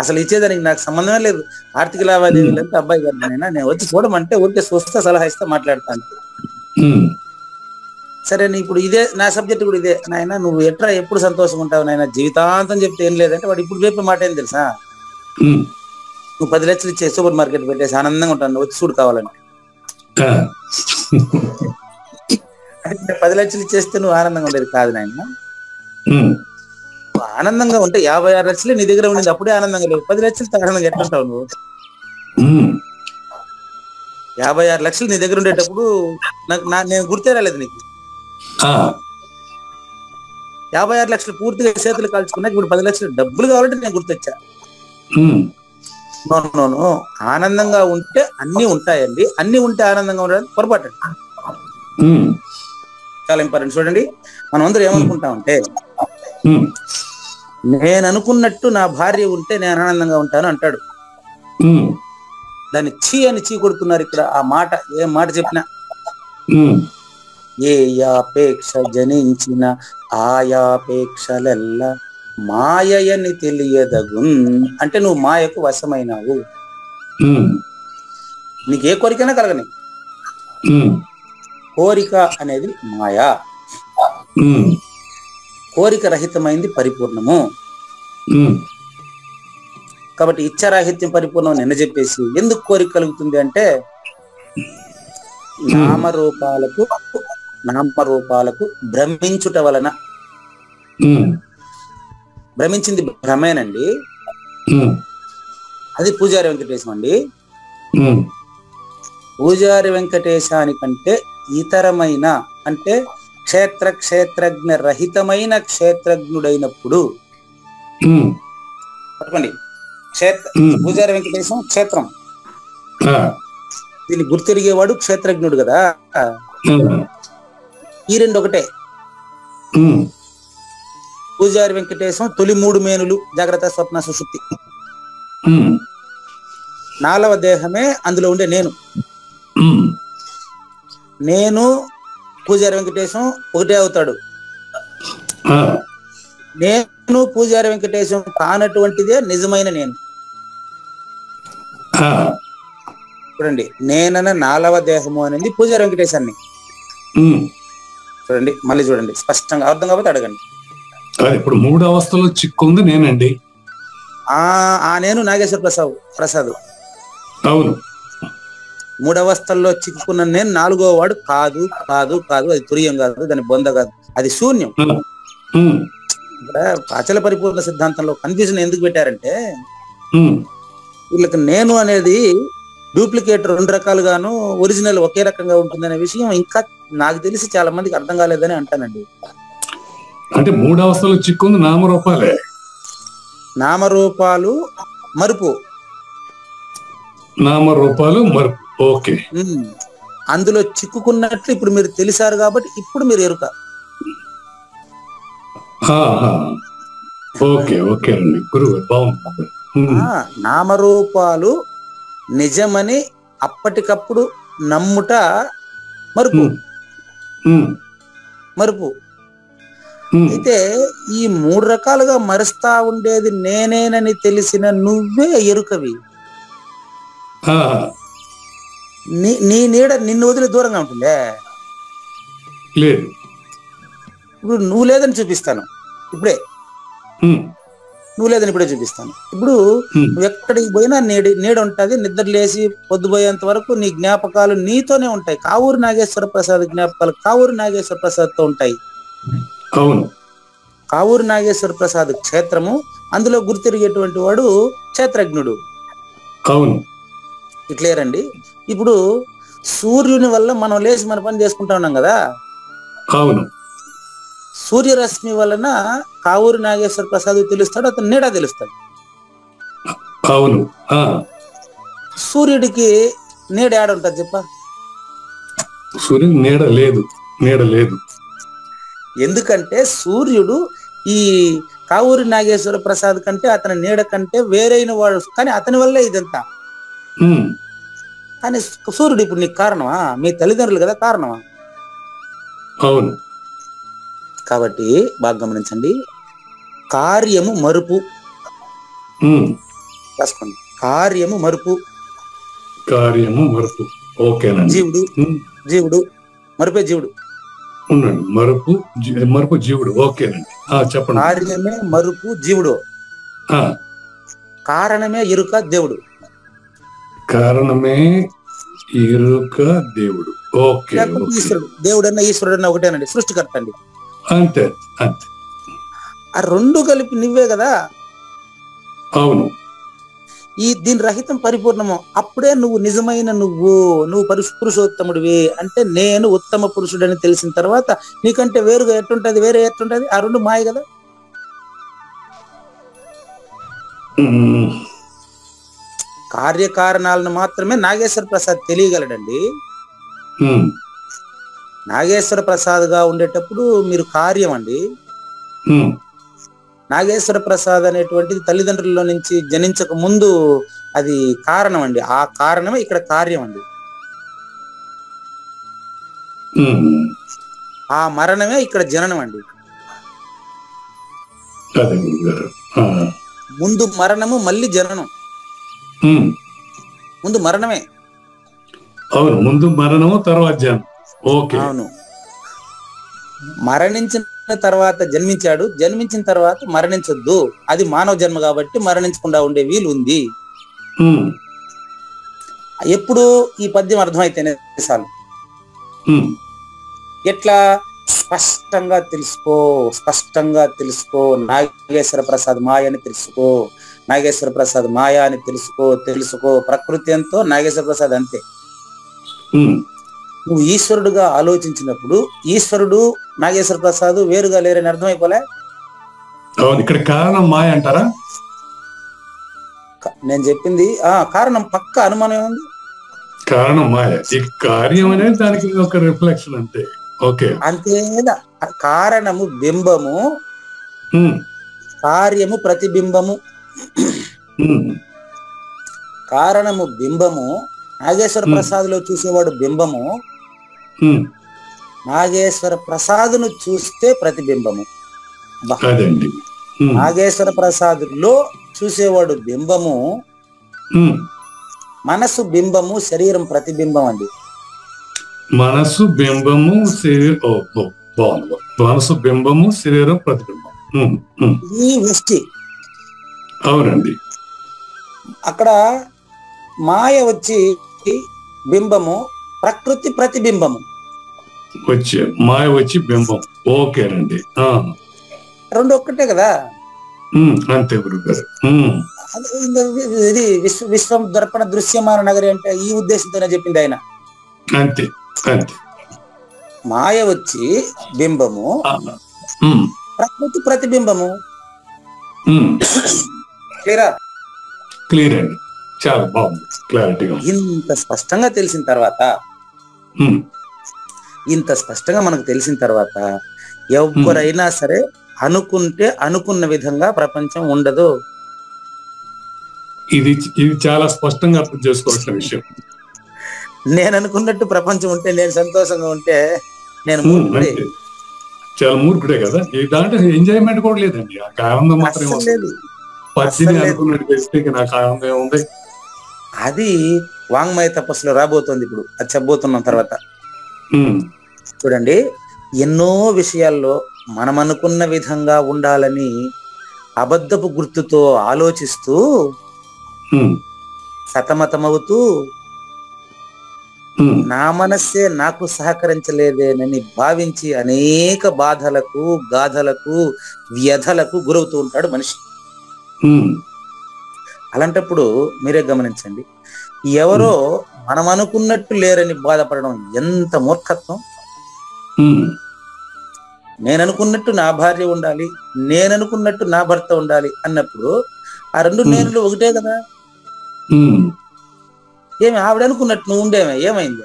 అసలు ఇచ్చేదానికి నాకు సంబంధమే లేదు, ఆర్థిక లావాదేవీలు అంటే అబ్బాయి గారు నేను వచ్చి చూడమంటే ఊరికే చూస్తా, సలహా ఇస్తా, మాట్లాడతాను. సరే ఇప్పుడు ఇదే నా సబ్జెక్ట్ కూడా ఇదే, నాయన నువ్వు ఎట్లా ఎప్పుడు సంతోషంగా ఉంటావు నాయన, జీవితాంతం చెప్తే ఏం లేదంటే వాడు ఇప్పుడు చెప్పే మాట ఏం తెలుసా, నువ్వు 10 లక్షలు ఇచ్చే సూపర్ మార్కెట్ పెట్టేసి ఆనందంగా ఉంటాను, వచ్చి చూడు కావాలని. 10 లక్షలు ఇచ్చేస్తే నువ్వు ఆనందంగా ఉండేది కాదు నాయన, ఆనందంగా ఉంటే 56 లక్షలు నీ దగ్గర ఉండేది అప్పుడే ఆనందంగా లేవు, 10 లక్షలతో ఆనందంగా ఎట్లుంటావు నువ్వు? 56 లక్షలు నీ దగ్గర ఉండేటప్పుడు నేను గుర్తే రాలేదు నీకు. 56 లక్షలు పూర్తిగా చేతులు కాల్చుకున్నా, ఇప్పుడు 10 లక్షలు డబ్బులు కావాలంటే నేను గుర్తొచ్చా. ఆనందంగా ఉంటే అన్ని ఉంటాయండి, అన్ని ఉంటే ఆనందంగా ఉండడానికి పొరపాటు.
ఉమ్,
చాలా ఇంపార్టెంట్. చూడండి, మనం అందరూ ఏమనుకుంటామంటే,
ఉమ్,
నేను అనుకున్నట్టు నా భార్య ఉంటే నేను ఆనందంగా ఉంటాను అంటాడు.
ఉమ్,
దాన్ని చీ అని చీ కొడుతున్నారు ఇక్కడ. ఆ మాట, ఏ మాట చెప్పినా,
ఉమ్,
ఏ యాపేక్ష జనించిన ఆయాపేక్షలెల్ల మాయని తెలియదగున్. అంటే నువ్వు మాయకు వశమైనావు.
ఉమ్,
నీకు ఏ కోరికైనా కలగని,
ఉమ్,
కోరిక అనేది మాయ.
ఉమ్,
కోరిక రహితమైంది పరిపూర్ణము.
ఉమ్,
కాబట్టి ఇచ్చారాహిత్యం పరిపూర్ణం నిన్న చెప్పేసి ఎందుకు కోరిక కలుగుతుంది అంటే, నామరూపాలకు భ్రమించుట వలన.
ఉమ్,
భ్రమించింది భ్రమేనండి.
ఉమ్,
అది పూజారి వెంకటేశం అండి.
ఉమ్,
పూజారి వెంకటేశానికంటే ఇతరమైన, అంటే క్షేత్రజ్ఞ రహితమైన క్షేత్రజ్ఞుడైనప్పుడు,
ఉమ్,
పట్టుకోండి,
ఉమ్,
పూజారి వెంకటేశం క్షేత్రం,
ఆ,
దీన్ని గుర్తిరిగేవాడు క్షేత్రజ్ఞుడు కదా.
ఉమ్,
ఈ రెండు ఒకటే.
ఉమ్,
పూజారి వెంకటేశం తొలి 3 మేనులు, జాగ్రత్త, స్వప్న, సుషుప్తి.
ఉమ్,
4వ దేహమే అందులో ఉండే నేను.
ఉమ్,
నేను పూజారి వెంకటేశం ఒకటే అవుతాడు.
ఆ,
నేను పూజారి వెంకటేశం కానటువంటిదే నిజమైన నేను.
ఆ,
చూడండి, నేనన్న 4వ దేహము అనేది పూజారి వెంకటేశాన్ని.
ఉమ్.
చూడండి, మళ్ళీ చూడండి, స్పష్టంగా అర్థం కాబట్టి అడగండి.
అది ఇప్పుడు 3 అవస్థలో చిక్కుంది నేనండి.
ఆ నేను నాగేశ్వర ప్రసాద్.
అవును.
3 అవస్థల్లో చిక్కుకున్న నేను 4వ వాడు కాదు. అది తురియం కాదు, దాని బొంద కాదు, అది శూన్యం.
ఉమ్,
ఇక్కడ అచల పరిపూర్ణ సిద్ధాంతంలో కన్ఫ్యూజన్ ఎందుకు పెట్టారంటే,
ఉమ్,
వీళ్ళకి నేను అనేది డూప్లికేట్ 2 రకాలుగాను, ఒరిజినల్ ఒకే రకంగా ఉంటుందనే విషయం ఇంకా నాకు తెలిసి చాలా మందికి అర్థం కాలేదని అంటానండి.
అంటే 3 అవస్థలో చిక్కుంది నామరూపాలే.
నామరూపాలు మరుపు.
ఓకే.
అందులో చిక్కుకున్నట్లు ఇప్పుడు మీరు తెలిసారు కాబట్టి ఇప్పుడు మీరు ఎరుక.
ఓకే అండి, గురువు బాగుంది.
నామరూపాలు నిజమని అప్పటికప్పుడు నమ్ముట మరుపు. అయితే ఈ 3 రకాలుగా మరుస్తా ఉండేది నేనేనని తెలిసిన నువ్వే ఎరుకవి. నీ నీడ నిన్ను వదిలి దూరంగా ఉంటుందే.
లేదు,
ఇప్పుడు నువ్వు లేదని చూపిస్తాను. ఇప్పుడే చూపిస్తాను. ఇప్పుడు నువ్వు ఎక్కడికి పోయినా నీడ ఉంటుంది. నిద్ర లేచి పొద్దుపోయేంత వరకు నీ జ్ఞాపకాలు నీతోనే ఉంటాయి. కావూరు నాగేశ్వర ప్రసాద్ జ్ఞాపకాలు కావూరు నాగేశ్వర ప్రసాద్ తో ఉంటాయి.
అవును.
కావూరు నాగేశ్వర ప్రసాద్ క్షేత్రము, అందులో గుర్తిరిగేటువంటి వాడు క్షేత్రజ్ఞుడు.
అవును.
ఇట్లేరండి. ఇప్పుడు సూర్యుని వల్ల మనం లేచి మన పని చేసుకుంటా ఉన్నాం కదా.
అవును.
సూర్యరశ్మి వలన కావూరు నాగేశ్వర ప్రసాద్ తెలుస్తాడు, అతను నీడ తెలుస్తాడు.
అవును.
సూర్యుడికి నీడ ఏడ ఉంటుంది చెప్ప?
సూర్యుడు నీడ లేదు.
ఎందుకంటే సూర్యుడు ఈ కావూరి నాగేశ్వర ప్రసాద్ కంటే, అతని నీడ కంటే వేరైన వాడు. కానీ అతని వల్లే ఇదంతా. కానీ సూర్యుడు ఇప్పుడు నీకు కారణమా? మీ తల్లిదండ్రులు కదా కారణమా?
అవును.
కాబట్టి బాగా గమనించండి, కార్యము మరుపు. రాసుకోండి, కార్యము మరుపు.
ఓకేనండి.
జీవుడు మరుపే జీవుడు.
ఉండండి, మరుపు జీవుడు. ఓకేనండి, చెప్పండి.
కార్యమే మరుపు జీవుడు, కారణమే ఎరుక దేవుడు. ఓకే. ఈశ్వరుడు, దేవుడన్నా ఈశ్వరుడన్నా ఒకటేనండి, సృష్టికర్త అండి.
అంతే.
ఆ 2 కలిపి నువ్వే కదా.
అవును.
దీని రహితం పరిపూర్ణము. అప్పుడే నువ్వు నిజమైన నువ్వు పురుషోత్తముడివి. అంటే నేను ఉత్తమ పురుషుడని తెలిసిన తర్వాత నీకంటే వేరుగా ఎట్టుంటది, వేరే ఎట్టుంటది? ఆ 2 మాయ కదా. కార్యకారణాలను మాత్రమే నాగేశ్వర ప్రసాద్ తెలియగలడండి. నాగేశ్వర ప్రసాద్ గా ఉండేటప్పుడు మీరు కార్యం అండి.
ఉమ్,
నాగేశ్వర ప్రసాద్ అనేటువంటిది తల్లిదండ్రుల నుంచి జనించక ముందు అది కారణం అండి. ఆ కారణమే ఇక్కడ కార్యం అండి.
ఉమ్,
ఆ మరణమే ఇక్కడ జననం అండి.
అదే గురుగారు. ఆ,
ముందు మరణము మళ్ళీ జననం.
ఉమ్,
ముందు మరణమే.
అవును, ముందు మరణము తర్వాత జన్మ. ఓకే.
అవును, మరణించిన తర్వాత జన్మించాడు, జన్మించిన తర్వాత మరణించొద్దు. అది మానవ జన్మ కాబట్టి మరణించకుండా ఉండే వీలు ఉంది.
ఉమ్,
ఎప్పుడు ఈ పద్యం అర్థమైతేనే చాలు.
ఉమ్,
ఎట్లా స్పష్టంగా తెలుసుకో, స్పష్టంగా తెలుసుకో, నాగేశ్వర ప్రసాద్ మాయ అని తెలుసుకో, నాగేశ్వర ప్రసాద్ మాయ అని తెలుసుకో, తెలుసుకో. ప్రకృతి ఎంతో నాగేశ్వర ప్రసాద్ అంతే.
ఉమ్,
నువ్వు ఈశ్వరుడుగా ఆలోచించినప్పుడు ఈశ్వరుడు నాగేశ్వర ప్రసాద్ వేరుగా లేరని అర్థమైపోలే.
అవును, ఇక్కడ కారణం మాయ అంటారా?
నేను చెప్పింది కారణం పక్క అనుమానం ఏముంది.
కారణం మాయ, ఈ కార్యం అనేది దానికి ఒక రిఫ్లెక్షన్ అంతే. ఓకే.
అంతేదా? కారణము బింబము,
ఉమ్,
కార్యము ప్రతిబింబము.
ఉమ్,
కారణము బింబము, నాగేశ్వర ప్రసాద్ లో చూసేవాడు బింబము,
ఉమ్,
నాగేశ్వర ప్రసాద్ను చూస్తే ప్రతిబింబము. బా.
అదండి. ఉమ్,
నాగేశ్వర ప్రసాద్ లో చూసేవాడు బింబము,
ఉమ్,
మనసు బింబము, శరీరం ప్రతిబింబం అండి.
మనసు బింబము శరీరం. బాగుంది. మనసు బింబము, శరీరం ప్రతిబింబం. ఉమ్, ఉమ్,
ఈ వృష్టి
అవునండి.
అక్కడ మాయ వచ్చి బింబము, ప్రకృతి ప్రతిబింబము.
వచ్చి మాయ వచ్చి బింబం. ఓకేనండి.
రెండు ఒక్కటే కదా.
అంతే గురుగారు. ఉమ్,
ఇది విశ్వం దర్పణ దృశ్యమాన నగరి అంటే ఈ ఉద్దేశంతోనే చెప్పింది ఆయన.
అంతే అంతే.
మాయ వచ్చి బింబము,
ఉమ్,
ప్రకృతి ప్రతిబింబము.
ఉమ్,
క్లియరా?
క్లియర్ అండి. చాలా బాగుంది, క్లారిటీగా.
ఇంత స్పష్టంగా తెలిసిన తర్వాత,
ఉమ్,
ఇంత స్పష్టంగా మనకు తెలిసిన తర్వాత ఎవరైనా సరే అనుకుంటే అనుకున్న విధంగా ప్రపంచం ఉండదు.
ఇది ఇది చాలా స్పష్టంగా అర్థం చేసుకోవాల్సిన విషయం.
నేను అనుకున్నట్టు ప్రపంచం ఉంటే, నేను సంతోషంగా ఉంటే నేను
అంతే. చాలా మూర్ఖుడే కదా. ఈ దాంట్లో ఎంజాయ్మెంట్ కూడా లేదండి. ఆ ఆనందం మాత్రమే
లేదు.
పచ్చిని అనుకున్నట్టు వ్యక్తికి నాకు ఆనందం ఏముంది.
అది వాంగ్మయ తపస్సులో రాబోతోంది. ఇప్పుడు అది చెప్పబోతున్నాం తర్వాత. చూడండి, ఎన్నో విషయాల్లో మనం అనుకున్న విధంగా ఉండాలని అబద్ధపు గుర్తుతో ఆలోచిస్తూ సతమతమవుతూ నా మనస్సే నాకు సహకరించలేదేనని భావించి అనేక బాధలకు, గాథలకు, వ్యధలకు గురవుతూ ఉంటాడు మనిషి. అలాంటప్పుడు మీరే గమనించండి, ఎవరో మనం అనుకున్నట్టు లేరని బాధపడడం ఎంత మూర్ఖత్వం. నేను అనుకున్నట్టు నా భార్య ఉండాలి, నేను అనుకున్నట్టు నా భర్త ఉండాలి అన్నప్పుడు ఆ రెండు నేనులు ఒకటే కదా. ఏమి ఆవిడ అనుకున్నట్టు నువ్వు ఉండేమే, ఏమైంది?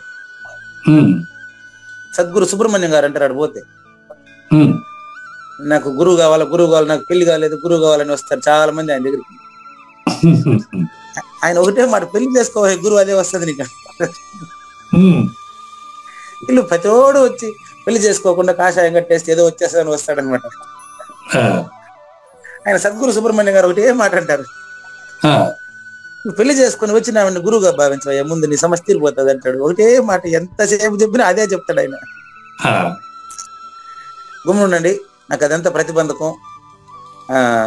సద్గురు సుబ్రహ్మణ్యం గారు అంటారు, పోతే నాకు గురువు కావాలి, గురువు కావాలి, నాకు పెళ్లి కాలేదు, గురువు కావాలని వస్తారు చాలా మంది ఆయన దగ్గరికి. ఆయన ఒకటే మాట, పెళ్లి చేసుకోవాలి గురువు, అదే వస్తుంది నీకు. వీళ్ళు ప్రతిోడు వచ్చి పెళ్లి చేసుకోకుండా కాషాయం కట్టేస్తే ఏదో వచ్చేస్తుందని వస్తాడనమాట. ఆయన సద్గురు సుబ్రహ్మణ్యం గారు ఒకటే మాట అంటారు, నువ్వు పెళ్లి చేసుకుని వచ్చిన ఆవిడ గురువుగా భావించవయ్యా, ముందు నీ సమస్య తీరిపోతుంది అంటాడు. ఒకటే మాట, ఎంతసేపు చెప్పినా అదే చెప్తాడు ఆయన. గుమ్ముండండి, నాకు అదంతా ప్రతిబంధకం,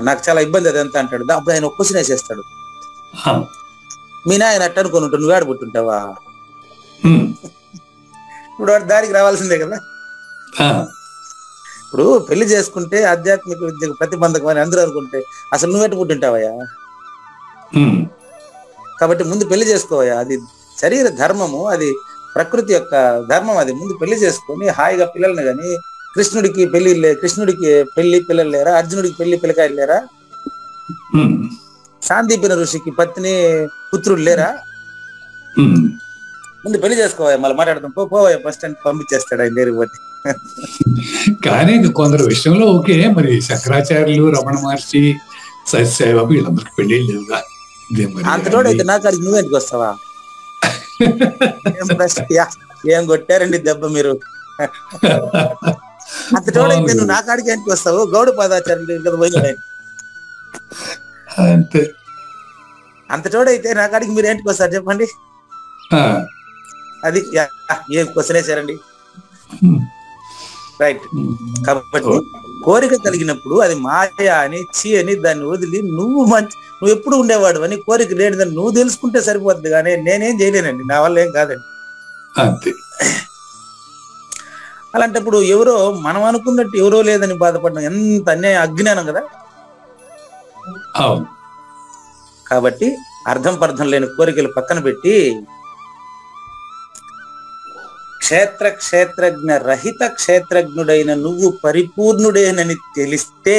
నాకు చాలా ఇబ్బంది అదంతా అంటాడు. అప్పుడు ఆయన ఒక క్వశ్చన్ వేసేస్తాడు, మీ నాయన అట్ట అనుకుని ఉంటావు, నువ్వు ఆడబుట్టుంటావా? ఇప్పుడు వాడు దారికి రావాల్సిందే కదా. ఇప్పుడు పెళ్లి చేసుకుంటే ఆధ్యాత్మిక విద్యకు ప్రతిబంధకం అని అందరూ అనుకుంటే అసలు నువ్వెట్టు పుట్టింటావయ్యా? కాబట్టి ముందు పెళ్లి చేసుకోవయ్యా, అది శరీర ధర్మము, అది ప్రకృతి యొక్క ధర్మం. అది ముందు పెళ్లి చేసుకొని హాయిగా పిల్లల్ని, కానీ కృష్ణుడికి పెళ్లి పిల్లలు లేరా? అర్జునుడికి పెళ్లి పిల్లకాయలు లేరా? సాందీపిన ఋషికి పత్ని పుత్రులు లేరా? ముందు పెళ్లి చేసుకోవాలి, మళ్ళీ మాట్లాడదాం, పోవా బస్ స్టాండ్ పంపించేస్తాడు ఆయన దగ్గరికి పోతే.
కానీ కొందరు విషయంలో ఓకే, మరి శంకరాచార్యులు, రమణ మహర్షి, సత్యసాయిబాబు వీళ్ళందరికి పెళ్లి లేవుగా.
అంతటోడైతే నా కాడికి నువ్వెందుకు వస్తావా? ఏం కొట్టారండి దెబ్బ మీరు. అంతటోడైతే నువ్వు నా కాడికి ఎందుకు వస్తావు? గౌడ పాదాచార్యులు పోయినాడు.
అంతే.
అంతటోడైతే నా కాడికి మీరు ఏంటికి వస్తారు చెప్పండి? అది ఏం క్వశ్చన్ వేసారండి. రైట్. కాబట్టి కోరిక కలిగినప్పుడు అది మాయ అని చీ అని దాన్ని వదిలి నువ్వు ఎప్పుడు ఉండేవాడు అని, కోరిక లేనిదని నువ్వు తెలుసుకుంటే సరిపోద్ది, కానీ నేనేం చేయలేనండి, నా వల్ల ఏం కాదండి.
అంతే.
అలాంటప్పుడు ఎవరో మనం అనుకున్నట్టు ఎవరో లేదని బాధపడడం ఎంత అన్యాయం, అజ్ఞానం కదా. కాబట్టి అర్థం పర్థం లేని కోరికలు పక్కన పెట్టి క్షేత్రజ్ఞ రహిత క్షేత్రజ్ఞుడైన నువ్వు పరిపూర్ణుడేనని తెలిస్తే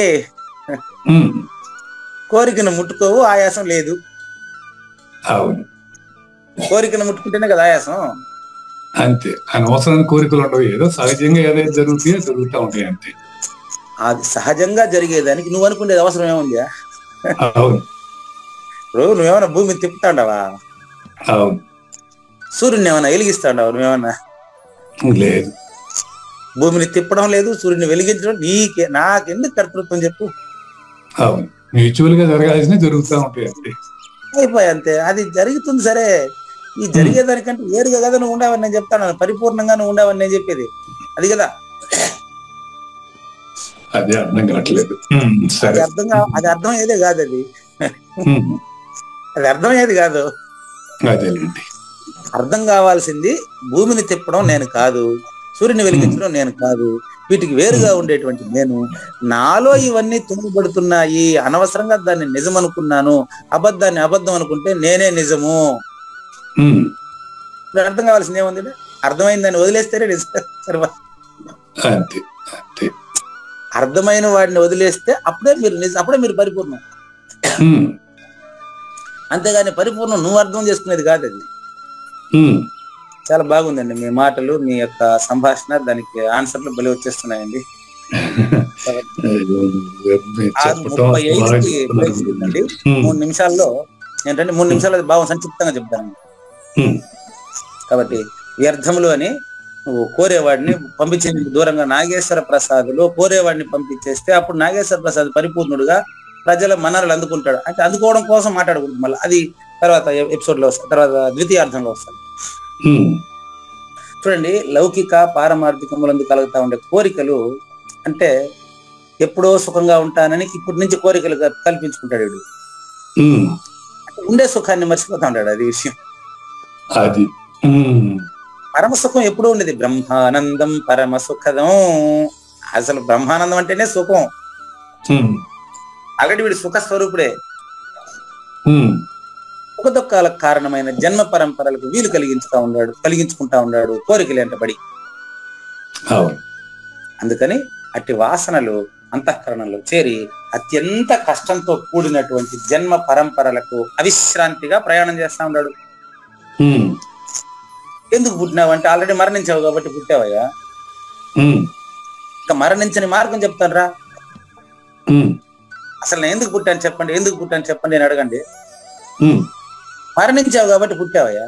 కోరికను ముట్టుకోవు, ఆయాసం లేదు. కోరికను ముట్టుకుంటేనే కదా ఆయాసం.
అంతే. అనవసరమైన కోరికలు ఉండవు, ఏదో సహజంగా ఏదైతే జరుగుతూ ఉంటాయి అంతే.
అది సహజంగా జరిగేదానికి నువ్వు అనుకునేది అవసరం ఏముంది? ఇప్పుడు నువ్వేమన్నా భూమిని తిప్పుతాండవా? సూర్యుని ఏమన్నా వెలిగిస్తాండవా? నువ్వేమన్నా
లేదు.
భూమిని తిప్పడం లేదు, సూర్యుని వెలిగించడం నాకెందుకు కర్తృత్వం చెప్పు?
మ్యూచువల్ గా జరగాల్సిన జరుగుతూ ఉంటాయి అంతే.
అయిపోయి అంతే. అది జరుగుతుంది సరే, ఈ జరిగేదానికంటే వేరుగా కదా నువ్వు ఉండవని నేను చెప్తాను, పరిపూర్ణంగా నువ్వు ఉండవని నేను చెప్పేది అది కదా.
అది అర్థం కావట్లేదు.
అది అర్థమయ్యేదే కాదు, అది అర్థమయ్యేది కాదు. అర్థం కావాల్సింది భూమిని తిప్పడం నేను కాదు, సూర్యుని వెలిగించడం నేను కాదు, వీటికి వేరుగా ఉండేటువంటి నేను. నాలో ఇవన్నీ తుంగబడుతున్నాయి, అనవసరంగా దాన్ని నిజం అనుకున్నాను, అబద్ధాన్ని అబద్ధం అనుకుంటే నేనే నిజము. అర్థం కావాల్సింది ఏముంది? అర్థమైందని వదిలేస్తేనే నిజం. అర్థమైన వాడిని వదిలేస్తే అప్పుడే మీరు పరిపూర్ణం. అంతేగాని పరిపూర్ణం నువ్వు అర్థం చేసుకునేది కాదు అది. చాలా బాగుందండి మీ మాటలు, మీ యొక్క సంభాషణ, దానికి ఆన్సర్లు బలి వచ్చేస్తున్నాయండి. 3 నిమిషాల్లో ఏంటంటే 3 నిమిషాలు బాగా సంక్షిప్తంగా చెప్తాను. కాబట్టి వ్యర్థములు అని నువ్వు కోరేవాడిని పంపించే దూరంగా నాగేశ్వర ప్రసాద్లో కోరేవాడిని పంపించేస్తే అప్పుడు నాగేశ్వర ప్రసాద్ పరిపూర్ణుడుగా ప్రజల మనరలు అందుకుంటాడు. అంటే అందుకోవడం కోసం మాట్లాడుకుంటుంది. మళ్ళీ అది తర్వాత ఎపిసోడ్ లో వస్తుంది, తర్వాత ద్వితీయార్థంలో వస్తుంది. చూడండి, లౌకిక పారమార్థికములందు కలుగుతా ఉండే కోరికలు అంటే ఎప్పుడో సుఖంగా ఉంటానని ఇప్పటి నుంచి కోరికలు కల్పించుకుంటాడు వీడు. ఉండే సుఖాన్ని మర్చిపోతా ఉంటాడు. అది విషయం.
అది
పరమ సుఖం ఎప్పుడూ ఉండేది. బ్రహ్మానందం పరమ సుఖదం. అసలు బ్రహ్మానందం అంటేనే సుఖం. ఆల్రెడీ వీడు సుఖ స్వరూపుడే. సుఖ దుఃఖాలకు కారణమైన జన్మ పరంపరలకు వీలు కలిగించుకుంటా ఉన్నాడు కోరికలు వెంటబడి. అందుకని అట్టి వాసనలు అంతఃకరణలో చేరి అత్యంత కష్టంతో కూడినటువంటి జన్మ పరంపరలకు అవిశ్రాంతిగా ప్రయాణం చేస్తా ఉన్నాడు. ఎందుకు పుట్టినావు అంటే ఆల్రెడీ మరణించావు కాబట్టి పుట్టావయ్యా. ఇంకా మరణించని మార్గం చెప్తాను రా. అసలు నేను ఎందుకు పుట్టాను చెప్పండి, ఎందుకు పుట్టాను చెప్పండి అని అడగండి. మరణించావు కాబట్టి పుట్టావయ్యా.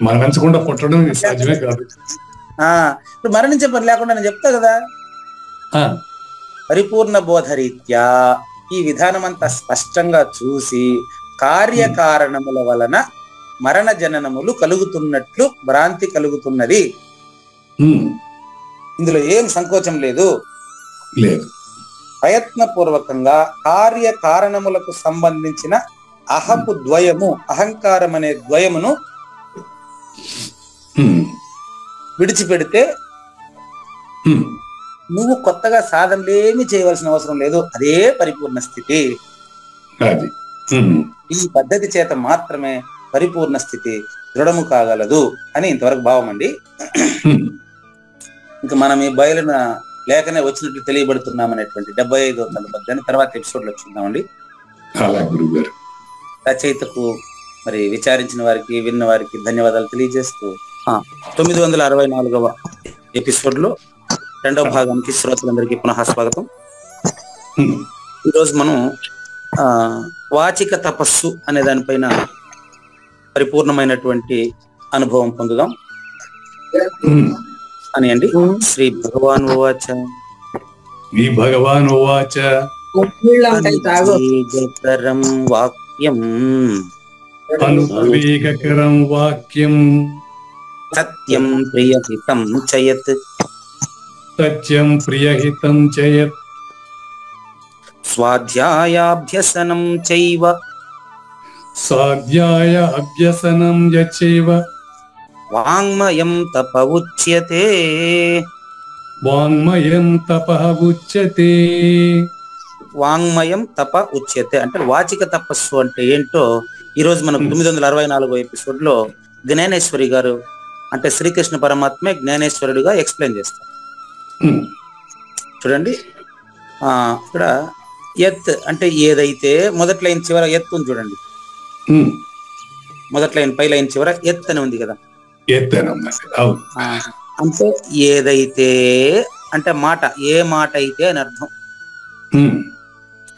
మరణించకుండా పుట్టడం సాధ్యమే కాదు.
ఇప్పుడు మరణించే పని లేకుండా నేను చెప్తా కదా. పరిపూర్ణ బోధరీత్యా ఈ విధానం అంతా స్పష్టంగా చూసి కార్యకారణముల వలన మరణ జననములు కలుగుతున్నట్లు భ్రాంతి కలుగుతున్నది. ఇందులో ఏం సంకోచం లేదు. ప్రయత్నపూర్వకంగా కార్యకారణములకు సంబంధించిన అహపు ద్వయము, అహంకారం అనే ద్వయమును విడిచిపెడితే నువ్వు కొత్తగా సాధనలేమి చేయవలసిన అవసరం లేదు. అదే పరిపూర్ణ స్థితి. ఈ పద్ధతి చేత మాత్రమే పరిపూర్ణ స్థితి దృఢము కాగలదు అని ఇంతవరకు భావం అండి. ఇంకా మనం ఈ బయలున లేఖనే వచ్చినట్లు తెలియబడుతున్నాం అనేటువంటి 75వ పద్యాన్ని తర్వాత ఎపిసోడ్ లో చూద్దామండి. రచయితకు మరి విచారించిన వారికి, విన్న వారికి ధన్యవాదాలు తెలియజేస్తూ 964వ ఎపిసోడ్ లో 2వ భాగానికి శ్రోతలందరికీ పునః స్వాగతం. ఈరోజు మనం వాచిక తపస్సు అనే దానిపైన పరిపూర్ణమైనటువంటి అనుభవం పొందుదాం అని అండి. శ్రీ భగవాన్ ఉవాచ
శ్రీ భగవాన్ ఉవాచ
అనువేగకరం వాక్యం
అనువేగకరం వాక్యం
సత్యం ప్రియహితం చయత్
సత్యం ప్రియహితం చయత్
స్వాధ్యాయాభ్యసనం చైవ
స్వాధ్యాయ అభ్యసనం యచైవ
వాంగ్మయం తప ఉచ్యతే.
వాంగ్మయం తపః ఉచ్యతే.
వాంగ్మయం తప ఉచ్యతే అంటే వాచిక తపస్సు అంటే ఏంటో ఈరోజు మనం 964వ ఎపిసోడ్ లో జ్ఞానేశ్వరి గారు అంటే శ్రీకృష్ణ పరమాత్మే జ్ఞానేశ్వరుడిగా ఎక్స్ప్లెయిన్ చేస్తారు. చూడండి, ఇక్కడ ఎత్ అంటే ఏదైతే, మొదటి లైన్ చివర ఎత్ ఉంది చూడండి, మొదటి లైన్ పై లైన్ చివర ఎత్ అని ఉంది కదా, అంటే ఏదైతే అంటే మాట, ఏ మాట అయితే అని అర్థం.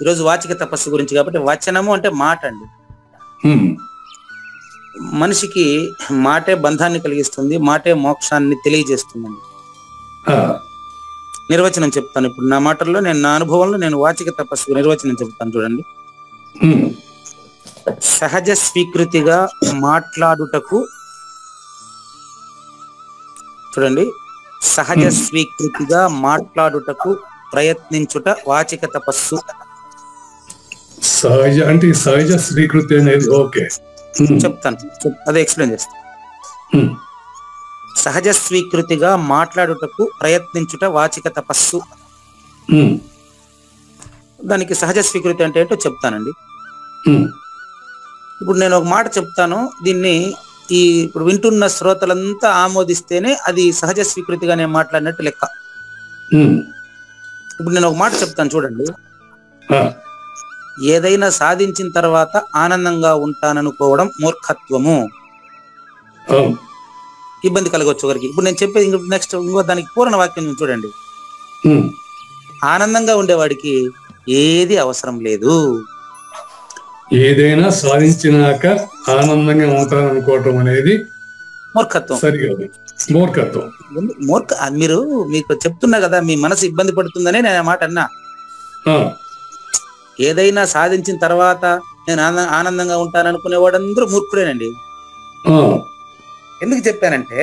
ఈరోజు వాచిక తపస్సు గురించి కాబట్టి వచనము అంటే మాట అండి. మనిషికి మాటే బంధాన్ని కలిగిస్తుంది, మాటే మోక్షాన్ని తెలియజేస్తుందండి. నిర్వచనం చెప్తాను ఇప్పుడు నా మాటల్లో, నేను నా అనుభవంలో నేను వాచిక తపస్సు నిర్వచనం చెప్తాను చూడండి. సహజ స్వీకృతిగా మాట్లాడుటకు, చూడండి, సహజ స్వీకృతిగా మాట్లాడుటకు ప్రయత్నించుట వాచిక తపస్సు.
సహజ అంటే సహజ స్వీకృతి అనేది ఓకే
చెప్తాను, అదే ఎక్స్ప్లెయిన్ చేస్తాను. సహజ స్వీకృతిగా మాట్లాడుటకు ప్రయత్నించుట వాచిక తపస్సు. దానికి సహజ స్వీకృతి అంటే ఏంటో చెప్తానండి. ఇప్పుడు నేను ఒక మాట చెప్తాను, దీన్ని ఇప్పుడు వింటున్న శ్రోతలంతా ఆమోదిస్తేనే అది సహజ స్వీకృతిగా నేను మాట్లాడినట్టు లెక్క. ఇప్పుడు నేను ఒక మాట చెప్తాను చూడండి, ఏదైనా సాధించిన తర్వాత ఆనందంగా ఉంటాననుకోవడం మూర్ఖత్వము. ఇబ్బంది కలగవచ్చు ఒకరికి. ఇప్పుడు నేను చెప్పేది నెక్స్ట్ ఇంకో దానికి పూర్ణ వాక్యం చూడండి, ఆనందంగా ఉండేవాడికి ఏది అవసరం లేదు.
ఏదైనా సాధించినాక ఆనందంగా ఉంటాననుకోవటం అనేది
మూర్ఖత్వం.
సరిగా మూర్ఖత్వం.
మీరు మీకు చెప్తున్నా కదా, మీ మనసు ఇబ్బంది పడుతుందనే నేను ఆ మాట అన్నా. ఏదైనా సాధించిన తర్వాత నేను ఆనందంగా ఉంటాననుకునేవాడందరూ మూర్ఖుడేనండి. ఎందుకు చెప్పానంటే,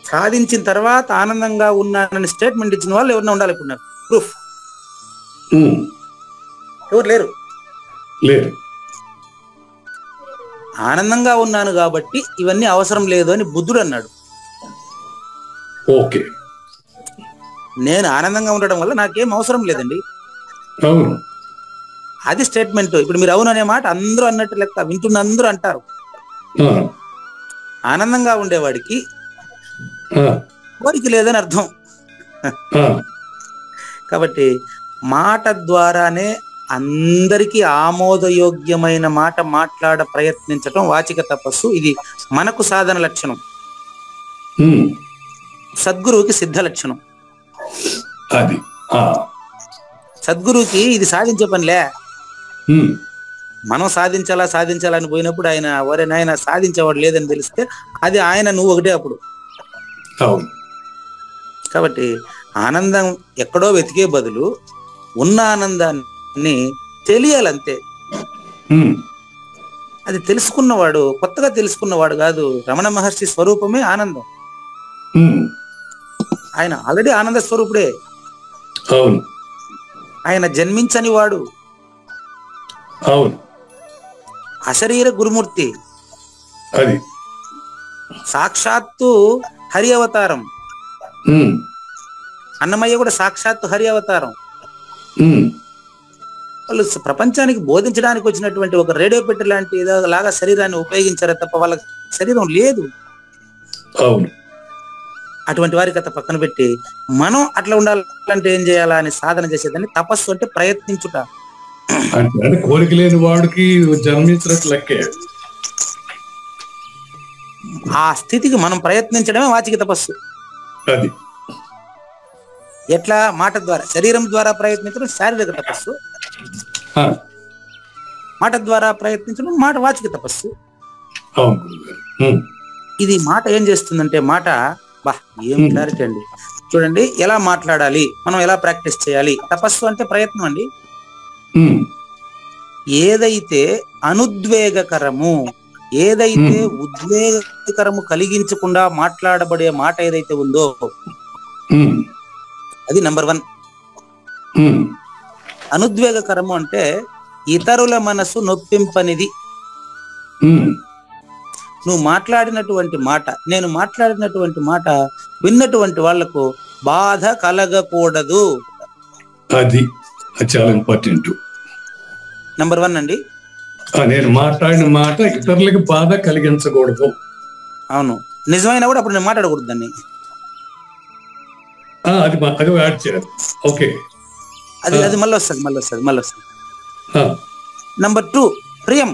సాధించిన తర్వాత ఆనందంగా ఉన్నానని స్టేట్మెంట్ ఇచ్చిన వాళ్ళు ఎవరన్నా ఉండాలి. ఇప్పుడు నాకు ప్రూఫ్ ఎవరు లేరు. ఆనందంగా ఉన్నాను కాబట్టి ఇవన్నీ అవసరం లేదు అని బుద్ధుడు అన్నాడు.
ఓకే,
నేను ఆనందంగా ఉండడం వల్ల నాకేం అవసరం లేదండి, అది స్టేట్మెంట్. ఇప్పుడు మీరు అవును అనే మాట అందరూ అన్నట్టు లెక్క, వింటున్న అందరూ అంటారు. ఆనందంగా ఉండేవాడికి కోరిక లేదని అర్థం. కాబట్టి మాట ద్వారానే అందరికీ ఆమోదయోగ్యమైన మాట మాట్లాడ ప్రయత్నించటం వాచిక తపస్సు. ఇది మనకు సాధన లక్షణం, సద్గురువుకి సిద్ధ లక్షణం. సద్గురువుకి ఇది సాధించే పనిలే. మనం సాధించాలని పోయినప్పుడు ఆయన ఒరే నాయన సాధించేవాడు లేదని తెలిస్తే అది ఆయన, నువ్వు ఒకటే అప్పుడు. కాబట్టి ఆనందం ఎక్కడో వెతికే బదులు ఉన్న ఆనందాన్ని తెలియాలంతే. అది తెలుసుకున్నవాడు, కొత్తగా తెలుసుకున్నవాడు కాదు. రమణ మహర్షి స్వరూపమే ఆనందం. ఆయన ఆల్రెడీ ఆనంద స్వరూపుడే. ఆయన జన్మించని వాడు, అశరీర గురుమూర్తి, సాక్షాత్తు హరి అవతారం. అన్నమయ్య కూడా సాక్షాత్తు హరి అవతారం. వాళ్ళు ప్రపంచానికి బోధించడానికి వచ్చినటువంటి ఒక రేడియో పెట్టి లాంటి లాగా శరీరాన్ని ఉపయోగించారే తప్ప వాళ్ళ శరీరం లేదు. అటువంటి వారి కథ పక్కన పెట్టి మనం అట్లా ఉండాలంటే ఏం చేయాలా అని సాధన చేసేదాన్ని తపస్సు అంటే ప్రయత్నించుట.
అంటే కోరిక లేని వాడికి జన్మించినట్టు లెక్కే.
ఆ స్థితికి మనం ప్రయత్నించడమే వాచిక తపస్సు.
అది
ఎట్లా? మాట ద్వారా, శరీరం ద్వారా ప్రయత్నించడం శారీరక తపస్సు, మాట ద్వారా ప్రయత్నించడం మాట వాచిక తపస్సు.
అవును గురుగారు.
ఇది మాట ఏం చేస్తుందంటే, మాట ఏం క్లారిటీ అండి. చూడండి ఎలా మాట్లాడాలి, మనం ఎలా ప్రాక్టీస్ చేయాలి. తపస్సు అంటే ప్రయత్నం అండి. ఏదైతే అనుద్వేగకరము, ఏదైతే ఉద్వేగకరము కలిగించకుండా మాట్లాడబడే మాట ఏదైతే ఉందో అది నెంబర్ 1. అనుద్వేగకరము అంటే ఇతరుల మనసు నొప్పింపనిది. నువ్వు మాట్లాడినటువంటి మాట, నేను మాట్లాడినటువంటి మాట విన్నటువంటి వాళ్లకు బాధ కలగకూడదు.
అది చాలా ఇంపార్టెంట్.
నెంబర్ 1 అండి.
నేను మాట్లాడిన మాట ఇతరులకు బాధ కలిగించకూడదు.
అవును, నిజమైనా కూడా అప్పుడు నేను మాట్లాడకూడదు దాన్ని.
అది యాడ్ చేయాలి. ఓకే,
అది మళ్ళీ వస్తుంది. నెంబర్ 2 ప్రియం.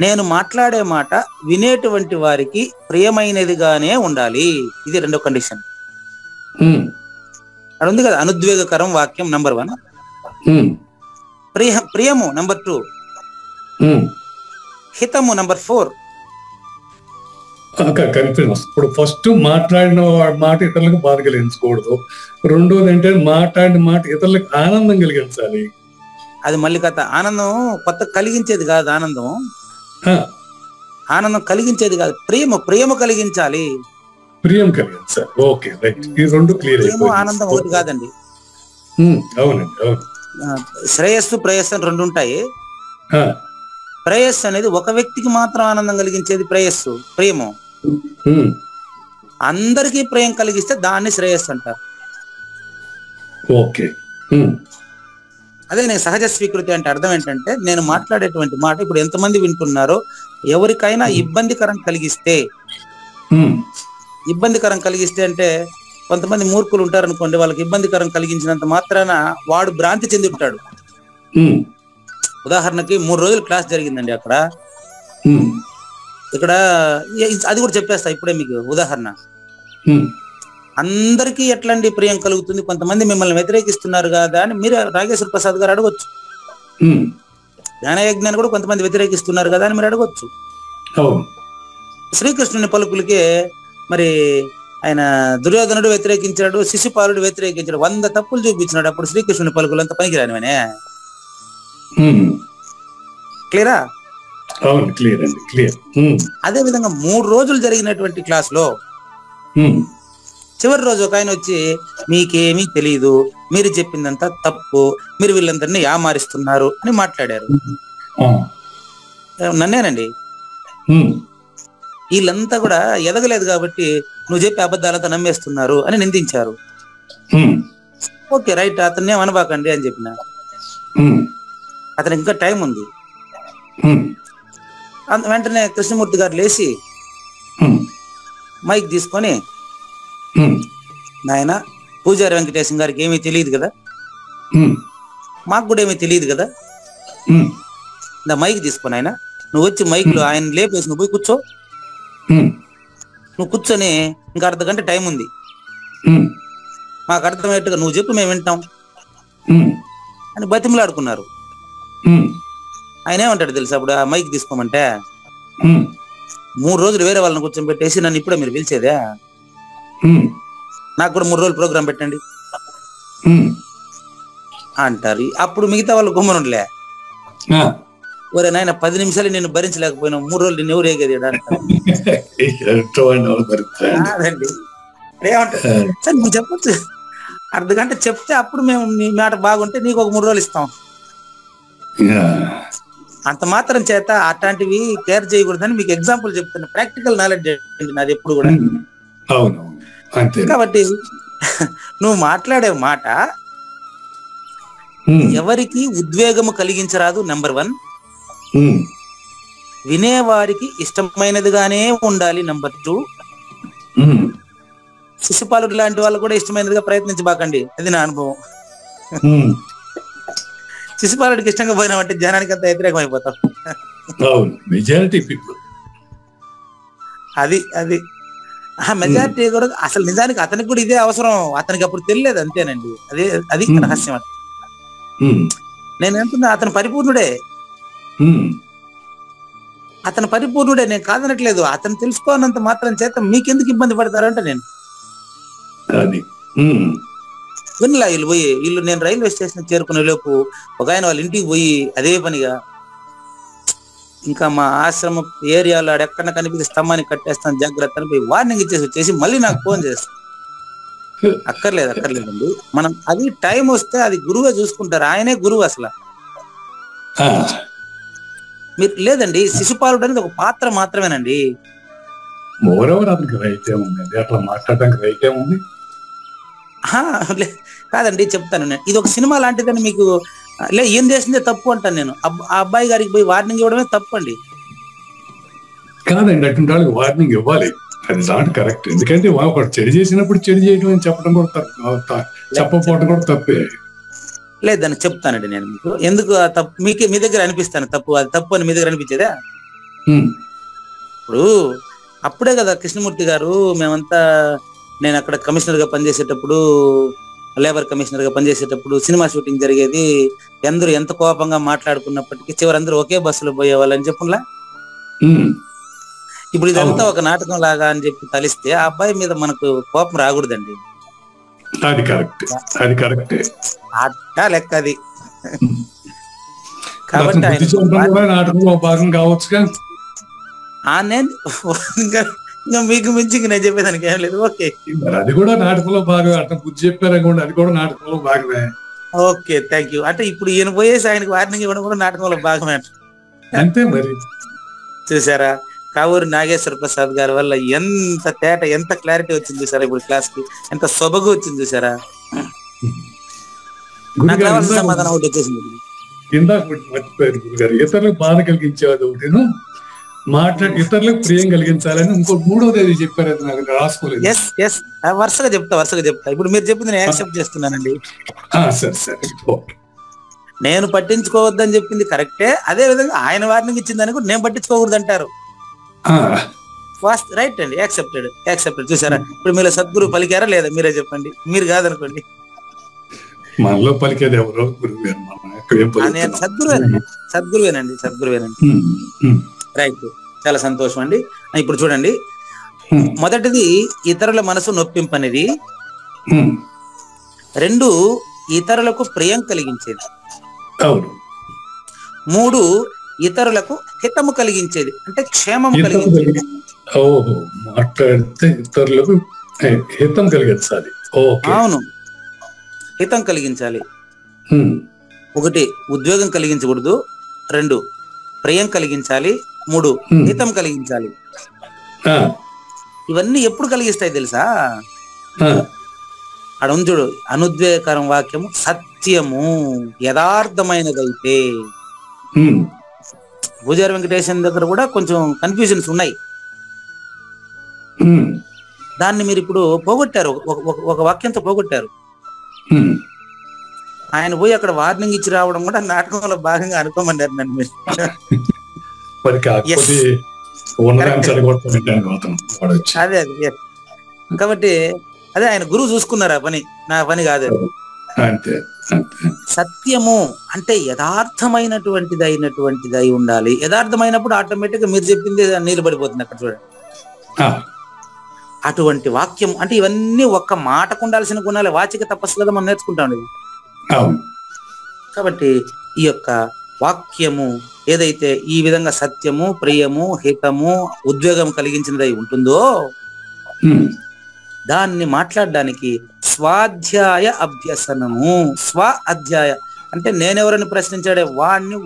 నేను మాట్లాడే మాట వినేటువంటి వారికి ప్రియమైనదిగానే ఉండాలి. ఇది 2వ కండిషన్. అక్కడ ఉంది కదా, అనుద్వేగకరం వాక్యం నెంబర్ 1, ప్రియము నెంబర్ 2, హితము నెంబర్ 4.
ఇప్పుడు ఫస్ట్ మాట్లాడిన మాట ఇతరులకు బాధ కలిగించకూడదు. రెండోది అంటే మాట్లాడిన మాట ఇతరులకు ఆనందం కలిగించాలి.
అది మళ్ళీ కథ. ఆనందం కొత్త కలిగించేది కాదు, ఆనందం కలిగించేది కాదు, ప్రేమ కలిగించాలి.
ప్రియం కలిగించాలి. Okay, right. ఈ రెండు క్లియర్.
ఆనందం ఒకటి కాదండి.
అవునండి, అవును.
శ్రేయస్సు ప్రేయస్సు అని 2 ఉంటాయి. ప్రేయస్సు అనేది ఒక వ్యక్తికి మాత్రం ఆనందం కలిగించేది ప్రేయస్సు, ప్రేమ. అందరికీ ప్రేమ కలిగిస్తే దాన్ని శ్రేయస్సు అంటారు.
ఓకే,
అదే నేను సహజ స్వీకృతి అంటే అర్థం ఏంటంటే, నేను మాట్లాడేటువంటి మాట ఇప్పుడు ఎంతమంది వింటున్నారో ఎవరికైనా ఇబ్బందికరం కలిగిస్తే అంటే కొంతమంది మూర్ఖులు ఉంటారు అనుకోండి, వాళ్ళకి ఇబ్బందికరం కలిగించినంత మాత్రాన వాడు భ్రాంతి చెంది ఉంటాడు. ఉదాహరణకి 3 రోజులు క్లాస్ జరిగిందండి అక్కడ. ఇక్కడ అది కూడా చెప్పేస్తా ఇప్పుడే మీకు ఉదాహరణ. అందరికీ ఎట్లాంటి ప్రియం కలుగుతుంది? కొంతమంది మిమ్మల్ని వ్యతిరేకిస్తున్నారు కదా అని మీరు నాగేశ్వర ప్రసాద్ గారు అడగొచ్చు. జ్ఞానయజ్ఞాన్ని కూడా కొంతమంది వ్యతిరేకిస్తున్నారు కదా అని మీరు అడగొచ్చు. శ్రీకృష్ణుని పలుకులకే మరి ఆయన దుర్యోధనుడు వ్యతిరేకించాడు, శిశుపాలుడు వ్యతిరేకించాడు, 100 తప్పులు చూపించినాడు. అప్పుడు శ్రీకృష్ణుని పలుకులు అంతా పనికిరానివనే. క్లియరా?
క్లియర్ అండి, క్లియర్.
అదే విధంగా 3 రోజులు జరిగినటువంటి క్లాస్ లో చివరి రోజు ఒక ఆయన వచ్చి, మీకేమీ తెలియదు, మీరు చెప్పిందంతా తప్పు, మీరు వీళ్ళందరినీ యామారిస్తున్నారు అని మాట్లాడారు. నన్నేనండి. వీళ్ళంతా కూడా ఎదగలేదు కాబట్టి నువ్వు చెప్పే అబద్ధాలంతా నమ్మేస్తున్నారు అని నిందించారు. ఓకే, రైట్, అతన్నే అనబాకండి అని చెప్పిన. అతనికి ఇంకా టైం ఉంది. వెంటనే కృష్ణమూర్తి గారు లేచి మైక్ తీసుకొని, నాయన పూజారి వెంకటేశం గారికి ఏమీ తెలియదు కదా, మాకు కూడా ఏమీ తెలియదు కదా, నా మైక్ తీసుకొని ఆయన నువ్వు వచ్చి మైక్ లో ఆయన లేపేసి నువ్వు పోయి కూర్చో, నువ్వు కూర్చొని ఇంకా 1/2 గంట టైం ఉంది, మాకు అర్థమయ్యేట్టుగా నువ్వు చెప్పు, మేము వింటాం అని బతిమలాడుకున్నారు. ఆయన ఏమంటాడు తెలుసా? అప్పుడు ఆ మైక్ తీసుకోమంటే, 3 రోజులు వేరే వాళ్ళని కూర్చొని పెట్టేసి నన్ను ఇప్పుడే మీరు పిలిచేదే, నాకు కూడా 3 రోజులు ప్రోగ్రాం పెట్టండి అంటారు. అప్పుడు మిగతా వాళ్ళు గుమ్మనులే, ఒరే నాయన 10 నిమిషాలు నేను భరించలేకపోయినా 3 రోజులు నేను ఎవరు ఏగేది అంటారు. సార్ నువ్వు చెప్పచ్చు, 1/2 గంట చెప్తే అప్పుడు మేము నీ మాట బాగుంటే నీకు ఒక 3 రోజులు ఇస్తాం. అంత మాత్రం చేత అట్లాంటివి కేర్ చేయకూడదని మీకు ఎగ్జాంపుల్ చెప్తాను. ప్రాక్టికల్ నాలెడ్జ్ నాది ఎప్పుడు కూడా. కాబట్టి నువ్వు మాట్లాడే మాట ఎవరికి ఉద్వేగము కలిగించరాదు, నెంబర్ 1. వినేవారికి ఇష్టమైనదిగానే ఉండాలి, నెంబర్ 2. శిశుపాలుడు లాంటి వాళ్ళు కూడా ఇష్టమైనదిగా ప్రయత్నించబాకండి, అది నా అనుభవం. శిశుపాలుడికి ఇష్టంగా పోయినామంటే జనానికి అంత వ్యతిరేకం అయిపోతాం.
అవును, మెజారిటీ పీపుల్.
అది అది మెజారిటీ కూడా అసలు నిజానికి అతనికి కూడా ఇదే అవసరం, అతనికి అప్పుడు తెలియలేదు అంతేనండి. అది రహస్యం. నేను అంటున్నా అతను పరిపూర్ణుడే, అతను పరిపూర్ణుడే, నేను కాదనట్లేదు. అతను తెలుసుకోనంత మాత్రం చేత మీకెందుకు ఇబ్బంది పడతారంటే నేను వినలా. వీళ్ళు నేను రైల్వే స్టేషన్ చేరుకునే లోపు ఒక ఆయన వాళ్ళ ఇంటికి పోయి అదే పనిగా ఇంకా మా ఆశ్రమ ఏరియాలో ఎక్కడ కనిపిస్తే స్తంభాన్ని కట్టేస్తాను జాగ్రత్త అని పోయి వార్నింగ్ ఇచ్చేసి వచ్చేసి మళ్ళీ నాకు ఫోన్ చేస్తాను. అక్కర్లేదండి. మనం అది టైం వస్తే అది గురువే చూసుకుంటారు, ఆయనే గురువు. అసలు మీరు లేదండి, శిశుపాలుడు అనేది ఒక పాత్ర మాత్రమేనండి.
అట్లా మాట్లాడడానికి రైట్ ఏముంది?
కాదండి, చెప్తాను నేను. ఇది ఒక సినిమా లాంటిదని మీకు ఏం చేసిందే తప్పు అంటాను నేను. ఆ అబ్బాయి గారికి పోయి వార్నింగ్ ఇవ్వడమే తప్పు అండి.
కాదండి, అటువంటి వాళ్ళకి వార్నింగ్ ఇవ్వాలి, అది నాట్ కరెక్ట్. ఎందుకంటే ఒకటి చెడు చేసినప్పుడు చెడు చేయడం అని చెప్పడం కూడా తప్పు, చెప్పకపోవడం కూడా తప్పే.
లేదని చెప్తానండి నేను మీకు. ఎందుకు ఆ తప్పు మీ దగ్గర అనిపిస్తాను తప్పు, అది తప్పు అని మీ దగ్గర అనిపించేదా? ఇప్పుడు అప్పుడే కదా కృష్ణమూర్తి గారు, మేమంతా నేను అక్కడ కమిషనర్ గా పనిచేసేటప్పుడు, లేబర్ కమిషనర్ గా పనిచేసేటప్పుడు సినిమా షూటింగ్ జరిగేది. అందరూ ఎంత కోపంగా మాట్లాడుకున్నప్పటికీ చివరందరూ ఒకే బస్సులో పోయేవాళ్ళని చెప్పులా. ఇప్పుడు ఇదంతా ఒక నాటకం లాగా అని చెప్పి తలిస్తే ఆ అబ్బాయి మీద మనకు కోపం రాకూడదండి.
అది కరెక్ట్, అది కరెక్ట్.
అట్టా లెక్క అది. కాబట్టి
నాటకంలో భాగం కావచ్చు.
ఇంకా మీకు మించి నేను చెప్పేదానికి ఏం లేదు. ఓకే,
అది కూడా నాటకంలో భాగం. అట్లా బుద్ధి చెప్పారనుకోండి, అది కూడా నాటకంలో భాగమే.
Okay, thank you. అంటే ఇప్పుడు ఈయన పోయేసి ఆయనకు వార్నింగ్ ఇవ్వడం కూడా నాటకంలో భాగమే
అంతే మరి.
చూసారా, కావూరి నాగేశ్వర ప్రసాద్ గారి వల్ల ఎంత తేట, ఎంత క్లారిటీ వచ్చింది చూసారా. ఇప్పుడు క్లాస్ కి ఎంత సొబగు వచ్చింది చూసారా. నాకు కావాల్సిన సమాధానం ఒకటి వచ్చేసింది.
ఇందాక మర్చిపోయారు గురుగారు, ఇతరులకు బాధ కలిగించేది ఒకటేను, ఇతరులకు ప్రియం కలిగించాలని ఇంకో మూడోది చెప్పారు. అది నాకు రాసుకోలేదు.
వరుసగా చెప్తా. ఇప్పుడు మీరు చెప్పింది నేను యాక్సెప్ట్ చేస్తున్నానండి. నేను పట్టించుకోవద్దని చెప్పింది కరెక్టే. అదే విధంగా ఆయన వార్నింగ్ ఇచ్చిందని కూడా నేను పట్టించుకోకూడదు అంటారు. రైట్ అండి, యాక్సెప్టెడ్. చూసారా, ఇప్పుడు మీరు సద్గురు పలికారా లేదా మీరే చెప్పండి. మీరు కాదనుకోండి,
మనలో పలికేది ఎవరో
నేను సద్గురువేనండి. రైట్, చాలా సంతోషం అండి. ఇప్పుడు చూడండి, మొదటిది ఇతరుల మనసు నొప్పింపనేది, 2 ఇతరులకు ప్రియం కలిగించేది, 3 ఇతరులకు హితము కలిగించేది, అంటే క్షేమము కలిగించేది.
మాట్లాడితే ఇతరులకు హితం కలిగించాలి.
అవును, హితం కలిగించాలి. 1 ఉద్వేగం కలిగించకూడదు, 2 ప్రియం కలిగించాలి, 3 హితం కలిగించాలి. ఇవన్నీ ఎప్పుడు కలిగిస్తాయి తెలుసా? అక్కడ ఉంది చూడు, అనుద్వేగకరం వాక్యము సత్యము యథార్థమైనదైతే. పూజారి వెంకటేశ్వర దగ్గర కూడా కొంచెం కన్ఫ్యూజన్స్ ఉన్నాయి. దాన్ని మీరు ఇప్పుడు పోగొట్టారు, ఒక వాక్యంతో పోగొట్టారు. ఆయన పోయి అక్కడ వార్నింగ్ ఇచ్చి రావడం కూడా నాటకంలో భాగంగా అనుకోమన్నారు నన్ను మీరు. అదే కాబట్టి అదే ఆయన గురువు చూసుకున్నారు ఆ పని, నా పని కాదు. సత్యము అంటే యథార్థమైనటువంటిది అయి ఉండాలి. యథార్థమైనప్పుడు ఆటోమేటిక్ గా మీరు చెప్పింది నీళ్ళు పడిపోతుంది అక్కడ చూడండి. అటువంటి వాక్యం అంటే ఇవన్నీ ఒక్క మాటకు ఉండాల్సిన గుణాలే, వాచిక తపస్సు కదా మనం నేర్చుకుంటాం. కాబట్టి ఈ యొక్క వాక్యము ఏదైతే ఈ విధంగా సత్యము, ప్రియము, హితము, ఉద్వేగం కలిగించినదై ఉంటుందో దాన్ని మాట్లాడడానికి స్వాధ్యాయ అభ్యసనము. అధ్యాయ అంటే నేనెవరని ప్రశ్నించాడే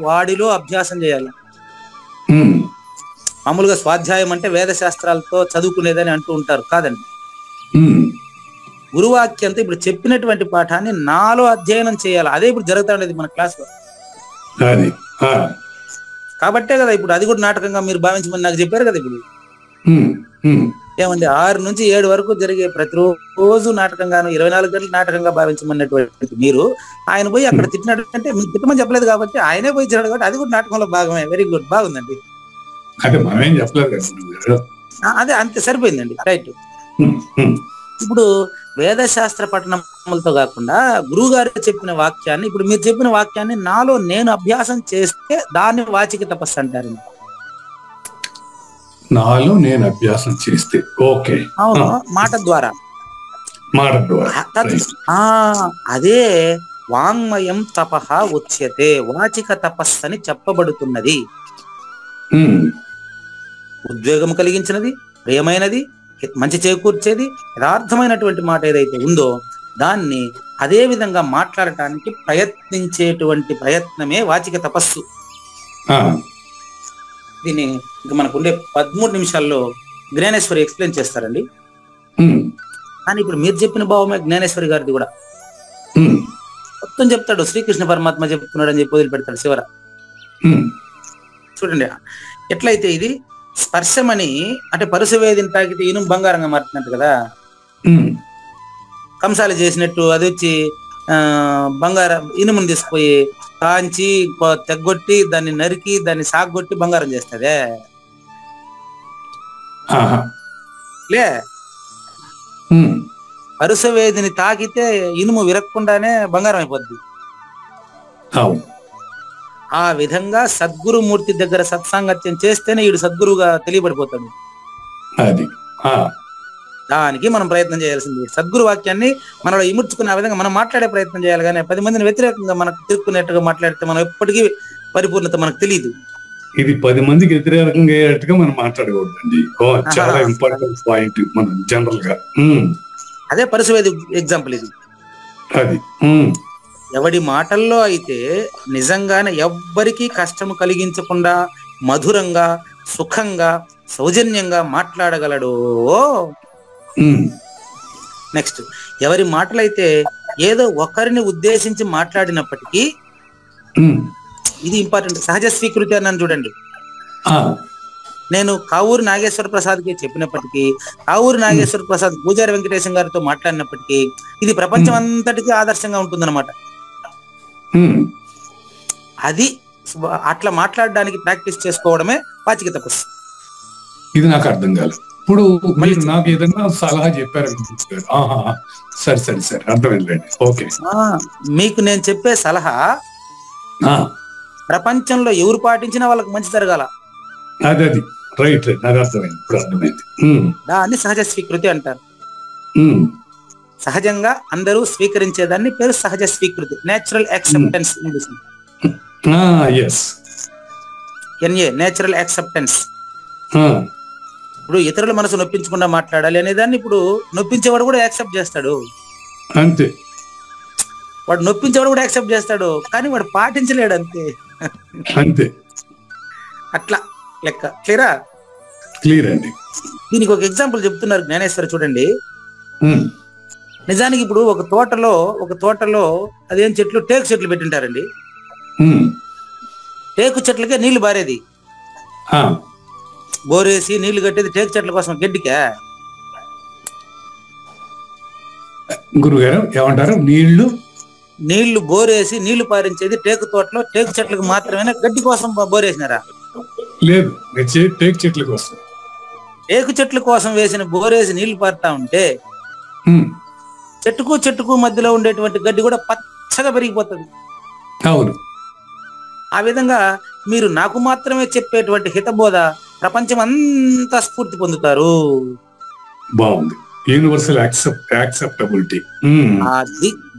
వాడిలో అభ్యాసం చేయాలి. మామూలుగా స్వాధ్యాయం అంటే వేద శాస్త్రాలతో చదువుకునేదని అంటూ ఉంటారు, కాదండి. గురువాక్యంతో ఇప్పుడు చెప్పినటువంటి పాఠాన్ని నాలో అధ్యయనం చేయాలి. అదే ఇప్పుడు జరుగుతా ఉండేది మన క్లాస్ లో. కాబట్టే కదా ఇప్పుడు అది కూడా నాటకంగా మీరు భావించమని నాకు చెప్పారు కదా. ఇప్పుడు
ఉమ్, ఉమ్,
ఏమండి 6 నుంచి 7 వరకు జరిగే ప్రతిరోజు నాటకంగాను 24 గంటలు నాటకంగా భావించమన్నటువంటి మీరు ఆయన పోయి అక్కడ తిట్టినాడు అంటే మీరు తిట్టమని చెప్పలేదు కాబట్టి ఆయనే పోయి తిన్నాడు కాబట్టి అది కూడా నాటకంలో భాగమే. వెరీ గుడ్, బాగుందండి.
అంటే మనమేం చెప్పలేదు కదా గురువుగారు.
అదే అంతే సరిపోయిందండి, రైట్.
ఉమ్, ఉమ్,
ఇప్పుడు వేదశాస్త్ర పఠనములతో కాకుండా గురువు గారు చెప్పిన వాక్యాన్ని, ఇప్పుడు మీరు చెప్పిన వాక్యాన్ని నాలో నేను అభ్యాసం చేస్తే దాన్ని వాచిక తపస్సు అంటారు.
నాలో నేను అభ్యాసం చేస్తే ఓకే.
అవును, మాట ద్వారా.
మాట ద్వారా.
ఆ అదే వాంగ్మయం తపః ఉచ్యతే, వాచిక తపస్సు అని చెప్పబడుతున్నది.
ఉమ్,
ఉద్వేగం కలిగించినది, ప్రియమైనది, మంచి చేకూర్చేది, యథార్థమైనటువంటి మాట ఏదైతే ఉందో దాన్ని అదే విధంగా మాట్లాడటానికి ప్రయత్నించేటువంటి ప్రయత్నమే వాచిక తపస్సు.
ఆ,
దీన్ని ఇంకా మనకు ఉండే 13 నిమిషాల్లో జ్ఞానేశ్వరి ఎక్స్ప్లెయిన్ చేస్తారండి.
ఉమ్,
కానీ ఇప్పుడు మీరు చెప్పిన భావమే జ్ఞానేశ్వరి గారిది కూడా.
ఉమ్,
మొత్తం చెప్తాడు, శ్రీకృష్ణ పరమాత్మ చెప్తున్నాడు అని చెప్పి వదిలిపెడతాడు చివర.
ఉమ్,
చూడండి ఎట్లయితే ఇది స్పర్శమని, అంటే పరుసవేదిని తాకితే ఇనుము బంగారంగా మారుతున్నట్టు కదా,
ఉమ్,
కంసాలు చేసినట్టు అది వచ్చి బంగారం ఇనుముని తీసుకుపోయి కాంచి తెగ్గొట్టి దాన్ని నరికి దాన్ని సాగొట్టి బంగారం చేస్తుందే
ఆహా,
లే.
ఉమ్,
పరుసవేదిని తాకితే ఇనుము విరక్కుండానే బంగారం అయిపోద్ది.
అవును.
ఆ విధంగా సద్గురుమూర్తి దగ్గర సత్సాంగత్యం చేస్తేనే వీడు సద్గురువుగా తెలియబడిపోతాడు.
అది
దానికి మనం ప్రయత్నం చేయాల్సింది. సద్గురు వాక్యాన్ని మనలో ఇముడ్చుకునే విధంగా మనం మాట్లాడే ప్రయత్నం చేయాలి. కానీ 10 మందిని వ్యతిరేకంగా మనకు తిరుక్కునేట్టుగా మాట్లాడితే మనం ఎప్పటికీ పరిపూర్ణత మనకు తెలియదు.
ఇది 10 మందికి వ్యతిరేకంగా అయ్యేట్టుగా మనం మాట్లాడకూడదండి. చాలా ఇంపార్టెంట్ పాయింట్ మనం జనరల్ గా.
అదే పరుసవేది ఎగ్జాంపుల్ ఇది.
అది
ఎవడి మాటల్లో అయితే నిజంగానే ఎవ్వరికీ కష్టము కలిగించకుండా మధురంగా, సుఖంగా, సౌజన్యంగా మాట్లాడగలడో. నెక్స్ట్, ఎవరి మాటలైతే ఏదో ఒకరిని ఉద్దేశించి మాట్లాడినప్పటికీ, ఇది ఇంపార్టెంట్, సహజ స్వీకృతి అన్నాను చూడండి. నేను కావూరు నాగేశ్వర ప్రసాద్కి చెప్పినప్పటికీ, కావూరు నాగేశ్వర ప్రసాద్ పూజారి వెంకటేశం గారితో మాట్లాడినప్పటికీ ఇది ప్రపంచం అంతటికీ ఆదర్శంగా ఉంటుందన్నమాట. అది అట్లా మాట్లాడడానికి ప్రాక్టీస్ చేసుకోవడమే వాచిక తపస్సు.
ఇది నాకు అర్థం కాలేదు. ఇప్పుడు మీరు నాకు ఏదైనా సలహా చెప్పారు, సరే సరే సరే అర్థమైందండి. ఓకే,
మీకు నేను చెప్పే సలహా ప్రపంచంలో ఎవరు పాటించినా వాళ్ళకి మంచి జరగాల.
అది రైట్ రైట్, నాకు అర్థమైంది, ఇప్పుడు అర్థమైంది.
దాన్ని సహజ స్వీకృతి అంటారు. సహజంగా అందరూ స్వీకరించేదాన్ని పేరు సహజ స్వీకృతి, natural acceptance English. Natural acceptance. ఇప్పుడు ఇతరుల మనసు నొప్పించకుండా మాట్లాడాలి అనేదాన్ని ఇప్పుడు నొప్పించేవాడు కూడా యాక్సెప్ట్ చేస్తాడు.
అంతే,
వాడు నొప్పించేవాడు కూడా యాక్సెప్ట్ చేస్తాడు, కానీ వాడు పాటించలేడు. అంతే
అంతే,
అట్లా లెక్క. క్లియరా?
క్లియర్ అండి.
దీనికి ఒక ఎగ్జాంపుల్ చెప్తున్నారు జ్ఞానేశ్వరి, చూడండి. నిజానికి ఇప్పుడు ఒక తోటలో అదేం చెట్లు, టేకు చెట్లు పెట్టింటారండి. టేకు చెట్లకే నీళ్లు బారేది, బోరేసి నీళ్లు కట్టేది టేకు చెట్ల కోసం, గడ్డికే.
గురుగారు ఏమంటారు? నీళ్లు
బోరేసి నీళ్లు పారించేది టేకు తోటలో టేకు చెట్లకు మాత్రమే, గడ్డి కోసం బోరేసినారా?
లేదు, టేకు చెట్ల కోసం.
టేకు చెట్ల కోసం వేసిన బోరేసి నీళ్లు పారుతా ఉంటే చెట్టుకు మధ్యలో ఉండేటువంటి గడ్డి కూడా పచ్చగా పెరిగిపోతుంది.
అవును.
ఆ విధంగా మీరు నాకు మాత్రమే చెప్పేటువంటి హితబోధ ప్రపంచం అంతా స్ఫూర్తి పొందుతారు.
బాగుంది. Universal acceptability.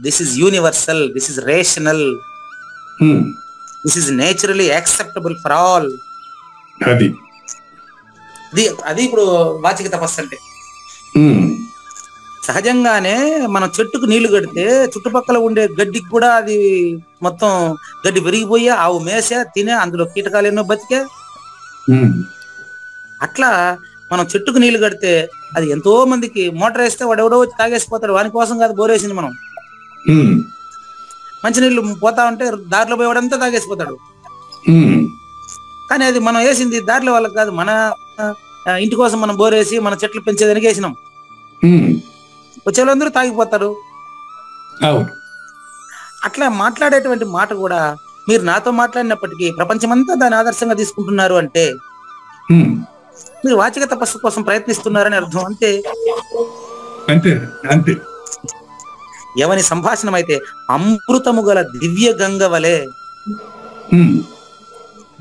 This is universal, this is rational, this is naturally acceptable for all. అది ఇప్పుడు వాచిక తపస్సు అంటే. సహజంగానే మనం చెట్టుకు నీళ్లు కడితే చుట్టుపక్కల ఉండే గడ్డికి కూడా అది మొత్తం గడ్డి పెరిగిపోయా, ఆవు మేసా తినే, అందులో కీటకాలు ఎన్నో బతికే. అట్లా మనం చెట్టుకు నీళ్లు కడితే అది ఎంతో మందికి, మోటార్ వేస్తే వాడు ఎవడో వచ్చి తాగేసిపోతాడు, వాని కోసం కాదు బోరేసింది మనం. మంచినీళ్ళు పోతా ఉంటే దారిలో పోయేవాడంతా తాగేసిపోతాడు. కానీ అది మనం వేసింది దారిలో వాళ్ళకి కాదు, మన ఇంటి కోసం మనం బోరేసి మన చెట్లు పెంచేదానికి వేసినాం. వచ్చే వాళ్ళందరూ తాగిపోతారు.
అవును.
అట్లా మాట్లాడేటువంటి మాట కూడా మీరు నాతో మాట్లాడినప్పటికీ ప్రపంచమంతా దాన్ని ఆదర్శంగా తీసుకుంటున్నారు అంటే మీరు వాచిక తపస్సు కోసం ప్రయత్నిస్తున్నారని అర్థం. అంతే
అంతే అంతే.
ఎవని సంభాషణం అయితే అమృతము గల దివ్య గంగ వలె,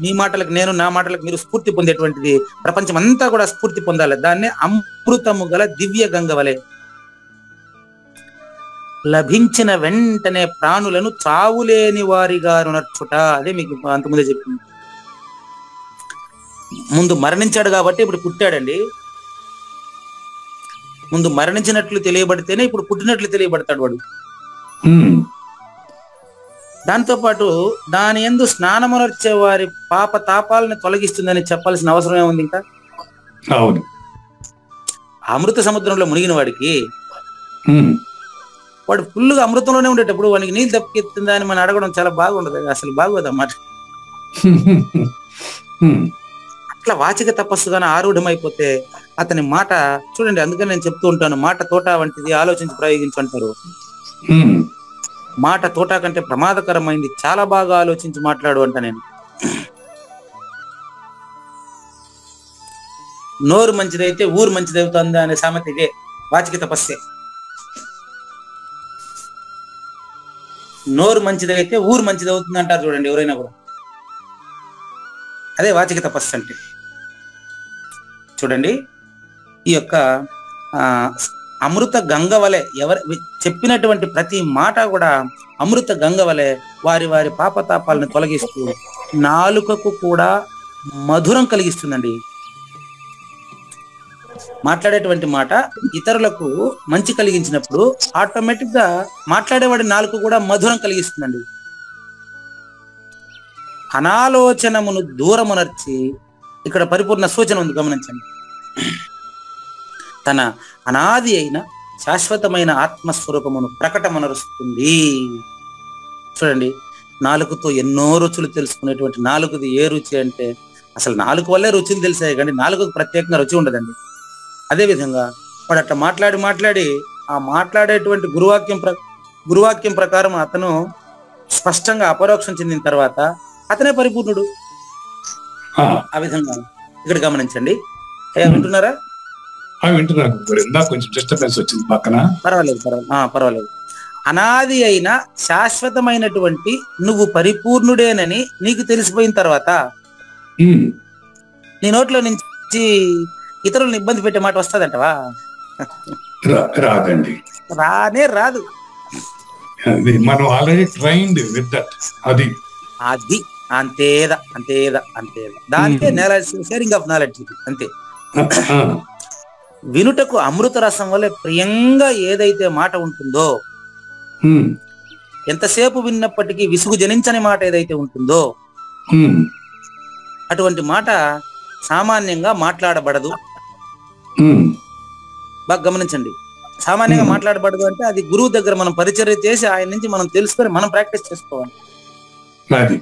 మీ మాటలకు నేను, నా మాటలకు మీరు స్ఫూర్తి పొందేటువంటిది ప్రపంచం అంతా కూడా స్ఫూర్తి పొందాలి. దాన్నే అమృతము గల దివ్య గంగ వలె. లభించిన వెంటనే ప్రాణులను చావులేని వారిగా నర్చుట. అదే మీకు అంతకుముందే చెప్పింది. ముందు మరణించాడు కాబట్టి ఇప్పుడు పుట్టాడండి. ముందు మరణించినట్లు తెలియబడితేనే ఇప్పుడు పుట్టినట్లు తెలియబడతాడు వాడు. దాంతో పాటు దాని యందు స్నానమునర్చే వారి పాప తాపాలను తొలగిస్తుందని చెప్పాల్సిన అవసరం ఏముంది ఇంకా?
అవును.
అమృత సముద్రంలో మునిగిన వాడికి వాడు ఫుల్గా అమృతంలోనే ఉండేటప్పుడు వానికి నీళ్ళు తప్పిస్తుందా అని మనం అడగడం చాలా బాగుండదు, అసలు బాగోదు అన్నమాట. అట్లా వాచిక తపస్సుగానే ఆరూఢమైపోతే అతని మాట చూడండి. అందుకని నేను చెప్తూ ఉంటాను, మాట తోట వంటిది, ఆలోచించి ప్రయోగించు అంటారు. మాట తోట కంటే ప్రమాదకరమైంది, చాలా బాగా ఆలోచించి మాట్లాడు అంట నేను. నోరు మంచిదైతే ఊరు మంచిదవుతుందా అనే సామెత ఇదే, వాచిక తపస్సే. నోరు మంచిదైతే ఊరు మంచిది అవుతుంది అంటారు చూడండి ఎవరైనా కూడా. అదే వాచిక తపస్సు అంటే. చూడండి, ఈ యొక్క అమృత గంగ వలె ఎవరు చెప్పినటువంటి ప్రతి మాట కూడా అమృత గంగ వలె వారి వారి పాపతాపాలను తొలగిస్తూ నాలుకకు కూడా మధురం కలిగిస్తుందండి. మాట్లాడేటువంటి మాట ఇతరులకు మంచి కలిగించినప్పుడు ఆటోమేటిక్ గా మాట్లాడేవాడి నాలుక కూడా మధురం కలిగిస్తుందండి. అనాలోచనమును దూరమునర్చి, ఇక్కడ పరిపూర్ణ సూచన ఉంది గమనించండి. తన అనాది అయిన శాశ్వతమైన ఆత్మస్వరూపమును ప్రకటమనరుస్తుంది. చూడండి, నాలుగుతో ఎన్నో రుచులు తెలుసుకునేటువంటి నాలుగుది ఏ రుచి అంటే అసలు నాలుగు వల్లే రుచులు తెలిసాయి కానీ నాలుగుకు ప్రత్యేకంగా రుచి ఉండదండి. అదేవిధంగా వాడు అట్లా మాట్లాడి ఆ మాట్లాడేటువంటి గురువాక్యం ప్రకారం అతను స్పష్టంగా అపరోక్షం చెందిన తర్వాత అతనే పరిపూర్ణుడు. ఆ విధంగా ఇక్కడ గమనించండి. వింటున్నారా?
వింటున్నాను. కొంచెం డిస్టర్బెన్స్ వచ్చింది పక్కన.
పర్వాలేదు. అనాది అయిన శాశ్వతమైనటువంటి నువ్వు పరిపూర్ణుడేనని నీకు తెలిసిపోయిన తర్వాత నీ నోట్లో నుంచి ఇతరులను ఇబ్బంది పెట్టే మాట వస్తుందంటవా?
రాదండి,
రానే రాదు.
మనం ఆల్రెడీ ట్రైన్డ్ విత్ దట్. అది
అంతేదా. దానికే షేరింగ్ ఆఫ్ నాలెడ్జ్. అంతే. వినుటకు అమృత రసం వల్ల ప్రియంగా ఏదైతే మాట ఉంటుందో, ఎంతసేపు విన్నప్పటికీ విసుగు జనించని మాట ఏదైతే ఉంటుందో అటువంటి మాట సామాన్యంగా మాట్లాడబడదు. బాగా గమనించండి. సామాన్యంగా మాట్లాడబడదు అంటే అది గురువు దగ్గర మనం పరిచర్య చేసి ఆయన నుంచి మనం తెలుసుకొని మనం ప్రాక్టీస్ చేసుకోవాలి.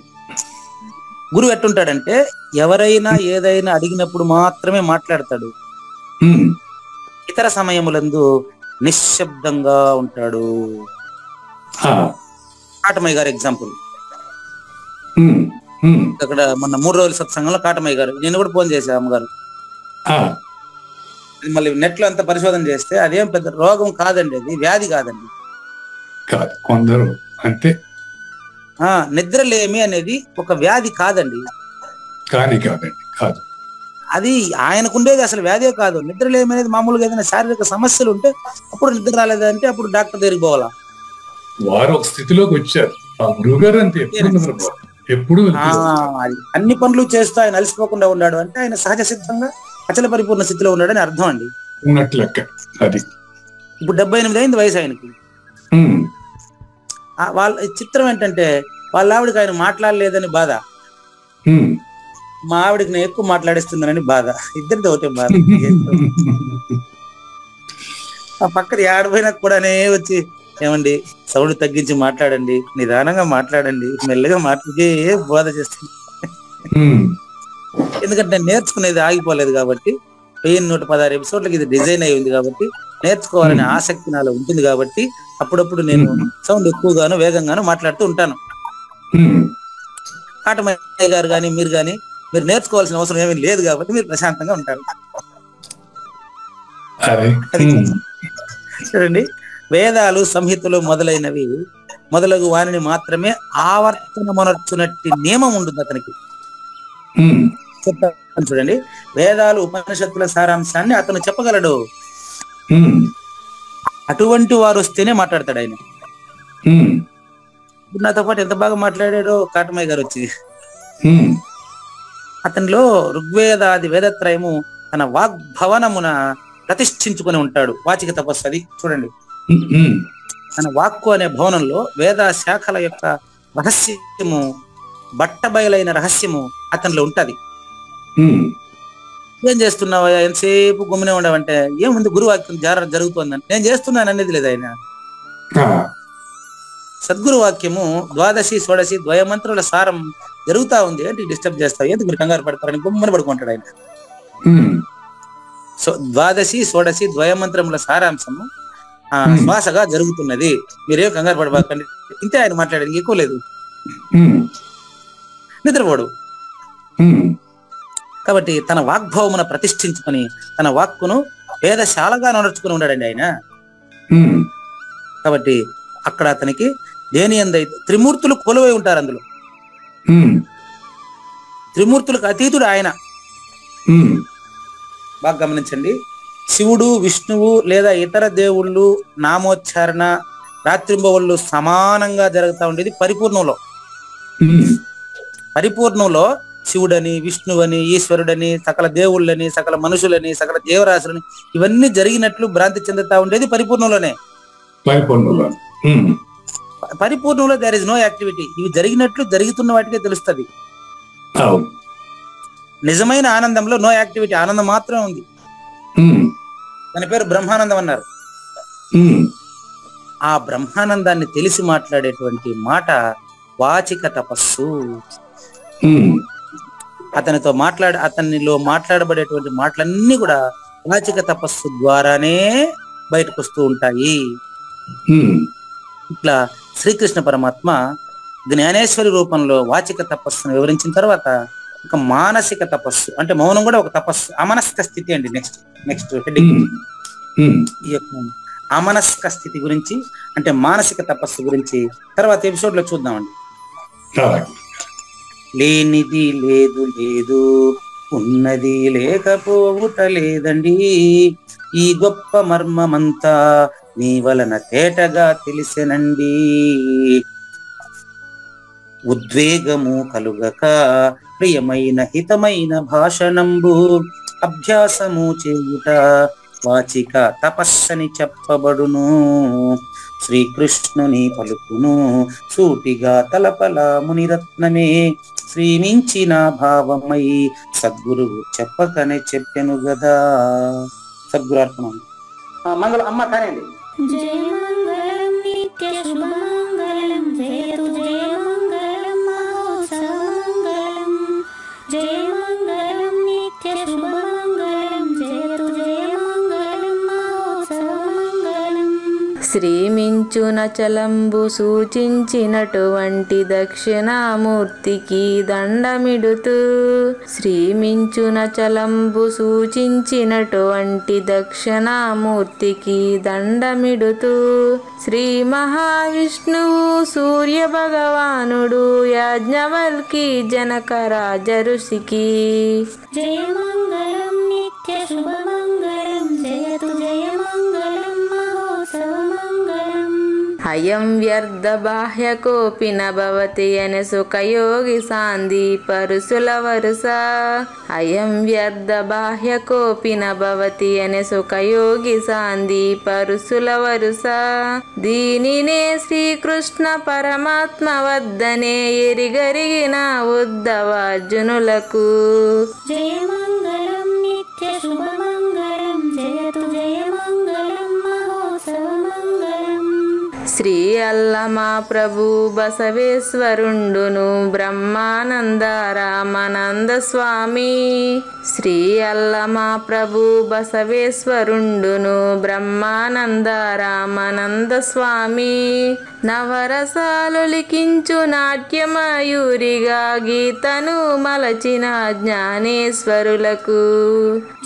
గురువు ఎట్టుంటాడంటే ఎవరైనా ఏదైనా అడిగినప్పుడు మాత్రమే మాట్లాడతాడు, ఇతర సమయములందు నిశ్శబ్దంగా ఉంటాడు. కాటమయ్య గారు ఎగ్జాంపుల్. అక్కడ మొన్న 3 రోజుల సత్సంగంలో కాటమయ్య గారు, నేను కూడా ఫోన్ చేశా అమ్మగారు. మళ్ళీ నెట్ లో అంత పరిశోధన చేస్తే అదేం పెద్ద రోగం కాదండి, అది వ్యాధి కాదండి.
కొందరు అంటే
నిద్రలేమి అనేది ఒక వ్యాధి కాదండి.
కాదు,
అది ఆయనకుండేది అసలు వ్యాధే కాదు. నిద్రలేమి అనేది మామూలుగా ఏదైనా శారీరక సమస్యలు ఉంటే అప్పుడు నిద్ర రాలేదంటే అప్పుడు డాక్టర్ దగ్గరికి పోవాలా.
వారు ఒక స్థితిలోకి వచ్చారు. గురువుగారు అంతే, ఎప్పుడు
అన్ని పనులు చేస్తూ ఆయన అలసిపోకుండా ఉన్నాడు అంటే ఆయన సహజ సిద్ధంగా అచల పరిపూర్ణ స్థితిలో ఉన్నాడని అర్థం అండి.
అది
ఇప్పుడు 78 అయింది వయసు ఆయనకి. వాళ్ళ చిత్రం ఏంటంటే వాళ్ళ ఆవిడకి ఆయన మాట్లాడలేదని బాధ, మా ఆవిడకి నేను ఎక్కువ మాట్లాడిస్తున్నానని బాధ. ఇద్దరితో ఒకటే బాధ. ఆ పక్కన ఏడపోయినా కూడానే వచ్చి, ఏమండి సౌండ్ తగ్గించి మాట్లాడండి, నిదానంగా మాట్లాడండి, మెల్లగా మాట్లాడే బోధ చేస్తుంది. ఎందుకంటే నేను నేర్చుకునేది ఆగిపోలేదు కాబట్టి 1116 ఎపిసోడ్లకి ఇది డిజైన్ అయి ఉంది కాబట్టి నేర్చుకోవాలనే ఆసక్తి నాలో ఉంటుంది కాబట్టి అప్పుడప్పుడు నేను సౌండ్ ఎక్కువగాను వేగంగాను మాట్లాడుతూ ఉంటాను. కాటమయ్య గారు కానీ మీరు కానీ మీరు నేర్చుకోవాల్సిన అవసరం ఏమీ లేదు కాబట్టి మీరు ప్రశాంతంగా ఉంటారు. చూడండి, వేదాలు సంహితలు మొదలగు వాణిని మాత్రమే ఆవర్తనమనర్చునట్టి నియమం ఉంటుంది అతనికి. చెప్తాను చూడండి, వేదాలు ఉపనిషత్తుల సారాంశాన్ని అతను చెప్పగలడు. అటువంటి వారు వస్తేనే మాట్లాడతాడు ఆయన. నాతో పాటు ఎంత బాగా మాట్లాడాడో కాటమయ్య గారు వచ్చి. అతనిలో ఋగ్వేదాది వేదత్రయము తన వాగ్భవనమున ప్రతిష్ఠించుకుని ఉంటాడు. వాచిక తపస్సు అది చూడండి. తన వాక్కు అనే భవనంలో వేద శాఖల యొక్క రహస్యము, బట్టబయలైన రహస్యము అతనిలో ఉంటది. ఏం చేస్తున్నావా, ఎంతసేపు గుమ్మినే ఉండవంటే ఏముంది గురువాక్యం జరుగుతుందని నేను చేస్తున్నాను అనేది లేదు ఆయన. సద్గురు వాక్యము ద్వాదశి షోడశి ద్వయమంత్రుల సారం జరుగుతా ఉంది అంటే డిస్టర్బ్ చేస్తావు, ఎందుకు మీరు కంగారు పడతారని గుమ్మని పడుకుంటాడు ఆయన. సో ద్వాదశి షోడశి ద్వయమంత్రముల సారాంశము శ్వాసగా జరుగుతున్నది, మీరేం కంగారు పడబాకండి. ఇంతే ఆయన మాట్లాడేది, ఎక్కువ లేదు. నిద్రపోడు కాబట్టి తన వాగ్భవమున ప్రతిష్ఠించుకొని తన వాక్కును వేదశాలగా నడుచుకుని ఉన్నాడండి ఆయన. కాబట్టి అక్కడ అతనికి దేని యందైతే త్రిమూర్తులు కొలువై ఉంటారు. అందులో త్రిమూర్తులకు అతీతుడు ఆయన. బాగా గమనించండి, శివుడు, విష్ణువు లేదా ఇతర దేవుళ్ళు నామోచ్చారణ రాత్రింబవళ్ళు సమానంగా జరుగుతూ ఉండేది పరిపూర్ణంలో. పరిపూర్ణంలో శివుడని, విష్ణువని, ఈశ్వరుడని, సకల దేవుళ్ళని, సకల మనుషులని, సకల జీవరాశులని ఇవన్నీ జరిగినట్లు భ్రాంతి చెందుతా ఉండేది పరిపూర్ణంలోనే. పరిపూర్ణంలో దేర్ ఇస్ నో యాక్టివిటీ. ఇవి జరిగినట్లు జరుగుతున్న వాటికే తెలుస్తుంది. నిజమైన ఆనందంలో నో యాక్టివిటీ, ఆనందం మాత్రమే ఉంది. దాని పేరు బ్రహ్మానందం అన్నారు. ఆ బ్రహ్మానందాన్ని తెలిసి మాట్లాడేటువంటి మాట వాచిక తపస్సు. అతనిలో మాట్లాడబడేటువంటి మాటలన్నీ కూడా వాచిక తపస్సు ద్వారానే బయటకు వస్తూ ఉంటాయి. ఇట్లా శ్రీకృష్ణ పరమాత్మ జ్ఞానేశ్వరి రూపంలో వాచిక తపస్సును వివరించిన తర్వాత ఒక మానసిక తపస్సు, అంటే మౌనం కూడా ఒక తపస్సు, అమనస్క స్థితి అండి. నెక్స్ట్ హెడ్డింగ్ ఈ యొక్క అమనస్క స్థితి గురించి, అంటే మానసిక తపస్సు గురించి తర్వాత ఎపిసోడ్ లో చూద్దామండి. లేనిది లేదు, ఉన్నది లేకపోవుట లేదండి, ఈ గొప్ప మర్మమంతా నీ వలన తేటగా తెలిసెనండి. ఉద్వేగము కలుగక ప్రియమైన హితమైన భాషణంబు అభ్యాసము చేయుట వాచిక తపస్సని చెప్పబడును. శ్రీకృష్ణుని పలుకును సూటిగా తలపల మునిరత్నమే శ్రీమించిన భావమై సద్గురువు చెప్పకనే చెప్పెను గదా. సద్గురు అర్పణం. మంగళం అమ్మ కానండి.
జయ మంగళం నిత్య శుభమంగళం జయతు జయ మంగళం మహోత్సవ మంగళం. జయ మంగళం నిత్య శుభమంగళం జయతు జయ మంగళం మహోత్సవ మంగళం.
శ్రీమించున చలంబు సూచించినటువంటి దక్షిణామూర్తికి దండమిడుతూ, శ్రీమించున చలంబు సూచించినటువంటి దక్షిణామూర్తికి దండమిడుతూ, శ్రీ మహావిష్ణువు సూర్య భగవానుడు యాజ్ఞవల్కి జనక రాజ ఋషికి.
జయ మంగళం నిత్య శుభమంగళం జయతు జయ మంగళం మహోత్సవ మంగళం.
అయం వ్యర్థ బాహ్య కోపి నభవతి అనే సుఖయోగి సాంది పరుసుల వరుస. అయం వ్యర్థ బాహ్య కోపి నభవతి అనే సుఖయోగి సాంది పరుసుల వరుస. దీనినే శ్రీకృష్ణ పరమాత్మ వద్దనే ఎరిగరిగిన ఉద్ధవార్జునులకు.
జయ మంగళం నిత్య శుభమంగళం జయతు జయ మంగళం మహోత్సవ మంగళం.
శ్రీ అల్లమా ప్రభు బసవేశ్వరుండును బ్రహ్మానంద రామానంద స్వామి. శ్రీ అల్లమా ప్రభు బసవేశ్వరుండును బ్రహ్మానంద రామానంద స్వామి. నవరసాలు లిఖించు నాట్యమయూరిగా గీతను మలచిన జ్ఞానేశ్వరులకు.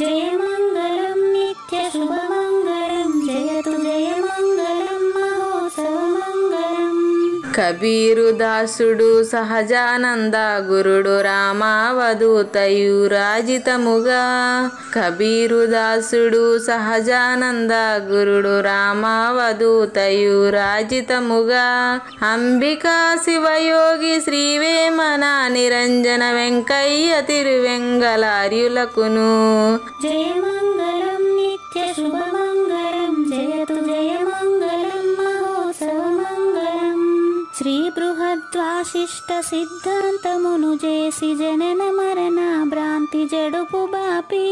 జయమంగళం నిత్య శుభమంగళం జయతు జయమంగళం మహోత్సవమంగళం.
కబీరు దాసుడు సహజానంద గురుడు రామావధూతయురాజితముగా. కబీరు దాసుడు సహజానంద గురుడు రామావధూతయురాజితముగా. అంబికా శివయోగి శ్రీవేమన నిరంజన వెంకయ్య తిరువెంగళార్యులకును.
జయమంగళం నిత్య శుభమంగళం జయతు జయమంగళం మహోత్సవమంగళం. శ్రీ బృహద్వాశిష్ట సిద్ధాంతమును చేసి జనన మరణ భ్రాంతి జడుపు బాపి.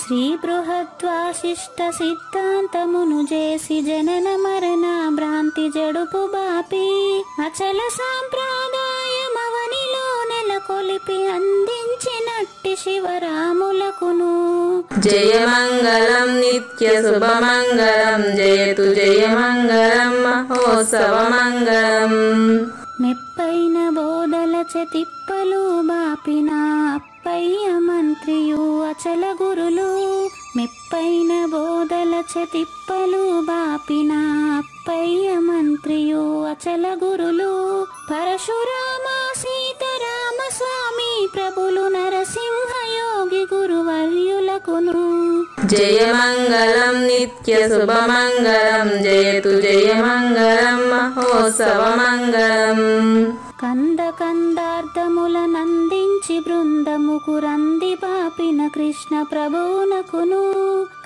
శ్రీ బృహద్వాశిష్ట సిద్ధాంతమును చేసి జనన మరణ భ్రాంతి జడుపు బాపి. అచల సాంప్రదాయమవనిలో నెలకొలిపి అందించినట్టి శివరాములకును.
జయమంగళం నిత్య శుభమంగళం జయతు జయమంగళం మహోత్సవమంగళం.
మెప్పైన బోధల తిప్పలు బాపిన అప్పయ్య మంత్రియు అచల గురులు. మెప్పైన బోధల తిప్పలు బాపిన అప్పయ్య మంత్రియు అచల గురులు. పరశురామ సీతారామ స్వామి ప్రభులు నరసింహ యోగి గురువర్యులకును.
జయమంగళం నిత్య శుభమంగళం జయతు జయమంగళం మహోత్సవమంగళం.
కంద కందార్థముల నందించి బృందముకు రంది బాపిన కృష్ణ ప్రభువునకును.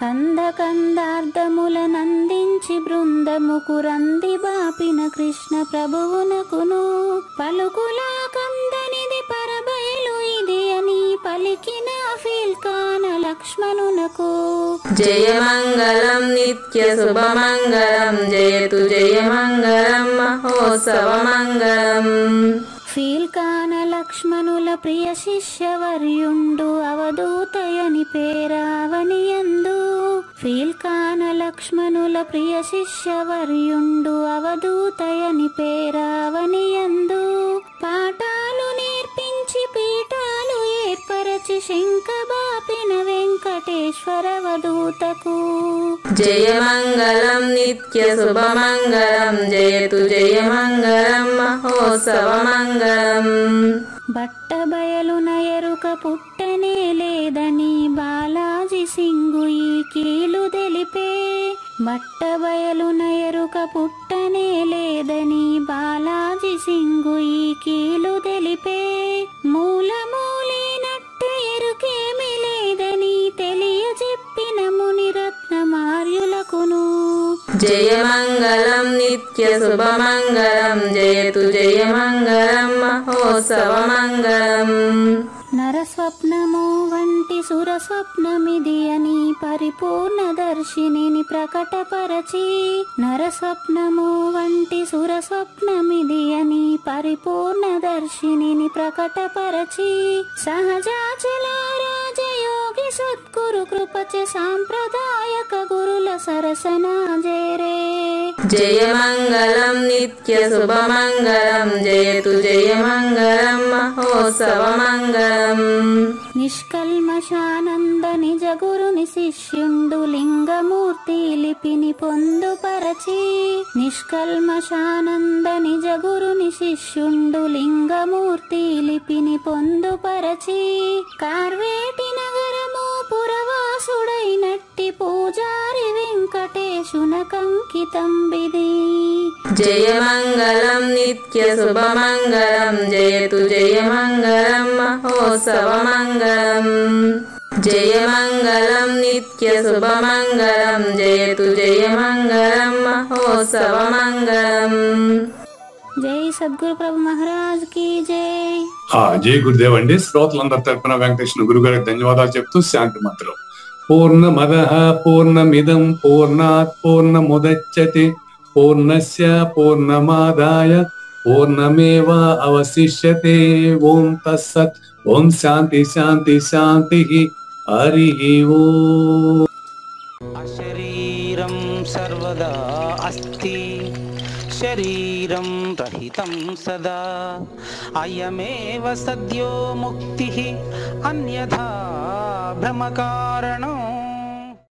కంద కందార్థముల నందించి బృందముకు రంది బాపిన కృష్ణ ప్రభువునకును. పలుకులా కందనిది పరబయలు ఇది అని పలికిన ఫీల్కాన లక్ష్మణునకు.
జయమంగళం నిత్య శుభమంగళం జయతు జయమంగళం మహోత్సవమంగళం.
ఫీల్కాన లక్ష్మణుల ప్రియ శిష్యవర్యుండు అవధూతయని పేరావనియందు. ఫీల్కాన లక్ష్మణుల ప్రియ శిష్యవర్యుండు అవధూతయని పేరావనియందు. పాఠాలు నేర్పించి పీఠాలు ఏర్పరచి శంఖబాపిన వెంకటేశ్వర అవధూతకు.
జయమంగళం నిత్య శుభమంగళం జయతు జయమంగళం మహోత్సవమంగళం.
బట్టబయలున ఎరుక పుట్టనే లేదని బాలాజీ సింగు ఈ కీలు తెలిపే. బట్టబయలున ఎరుక పుట్టనే లేదని బాలాజీ సింగు ఈ కీలు తెలిపే. మూలమూలేనట్టు ఎరుకేమి లేదని తెలియజెప్పిన మునిరత్నమార్యులకును.
జయమంగళం నిత్య శుభమంగళం జయతు జయమంగళం మహోత్సవమంగళం.
నరస్వప్నము వంటి సురస్వప్నమిది అని పరిపూర్ణ దర్శినిని ప్రకటపరచి. నరస్వప్నము వంటి సురస్వప్నమిది అని పరిపూర్ణ దర్శినిని ప్రకటపరచి. సహజాచల రాజయోగి సద్గురు కృపచే సాంప్రదాయక గురుల సరసనాజేరే.
జయమంగళం నిత్య శుభమంగళం జయతు జయమంగళం మహోత్సవమంగళం.
నిష్కల్మషానంద నిజ గురుని శిష్యుండు లింగమూర్తి లిపిని పొందుపరచి. నిష్కల్మషానంద నిజ గురుని శిష్యుండు లింగమూర్తి లిపిని పొందుపరచి. కార్వేటి నగరము పురవాసుడైనట్టి పూజారి వెంకటేశునకంకితం విధి.
జయమంగళం నిత్య శుభమంగళం జయతు జయమంగళం మహోత్సవమంగళం. జయమంగళం నిత్య శుభమంగళం జయతు జయమంగళం మహోత్సవమంగళం.
జై సద్గురు ప్రభు మహారాజ్ కి జై.
జై గురుదేవ్ అండి. శ్రోతలందరి తరపున వెంకటేశ్వర గురు గారికి ధన్యవాదాలు చెప్తూ శాంతి మంత్రం. పూర్ణమదః పూర్ణమిదం పూర్ణాత్ పూర్ణముదచ్యతే పూర్ణస్య పూర్ణమాదాయ పూర్ణమేవ అవశిష్యతే. ఓం తత్సత్. ఓం శాంతి శాంతి శాంతి. హరి ఓం.
అశరీరం సర్వదా అస్తి శరీరం రహితం సదా అయమేవ సద్యో ముక్తి అన్యథా భ్రమకారణో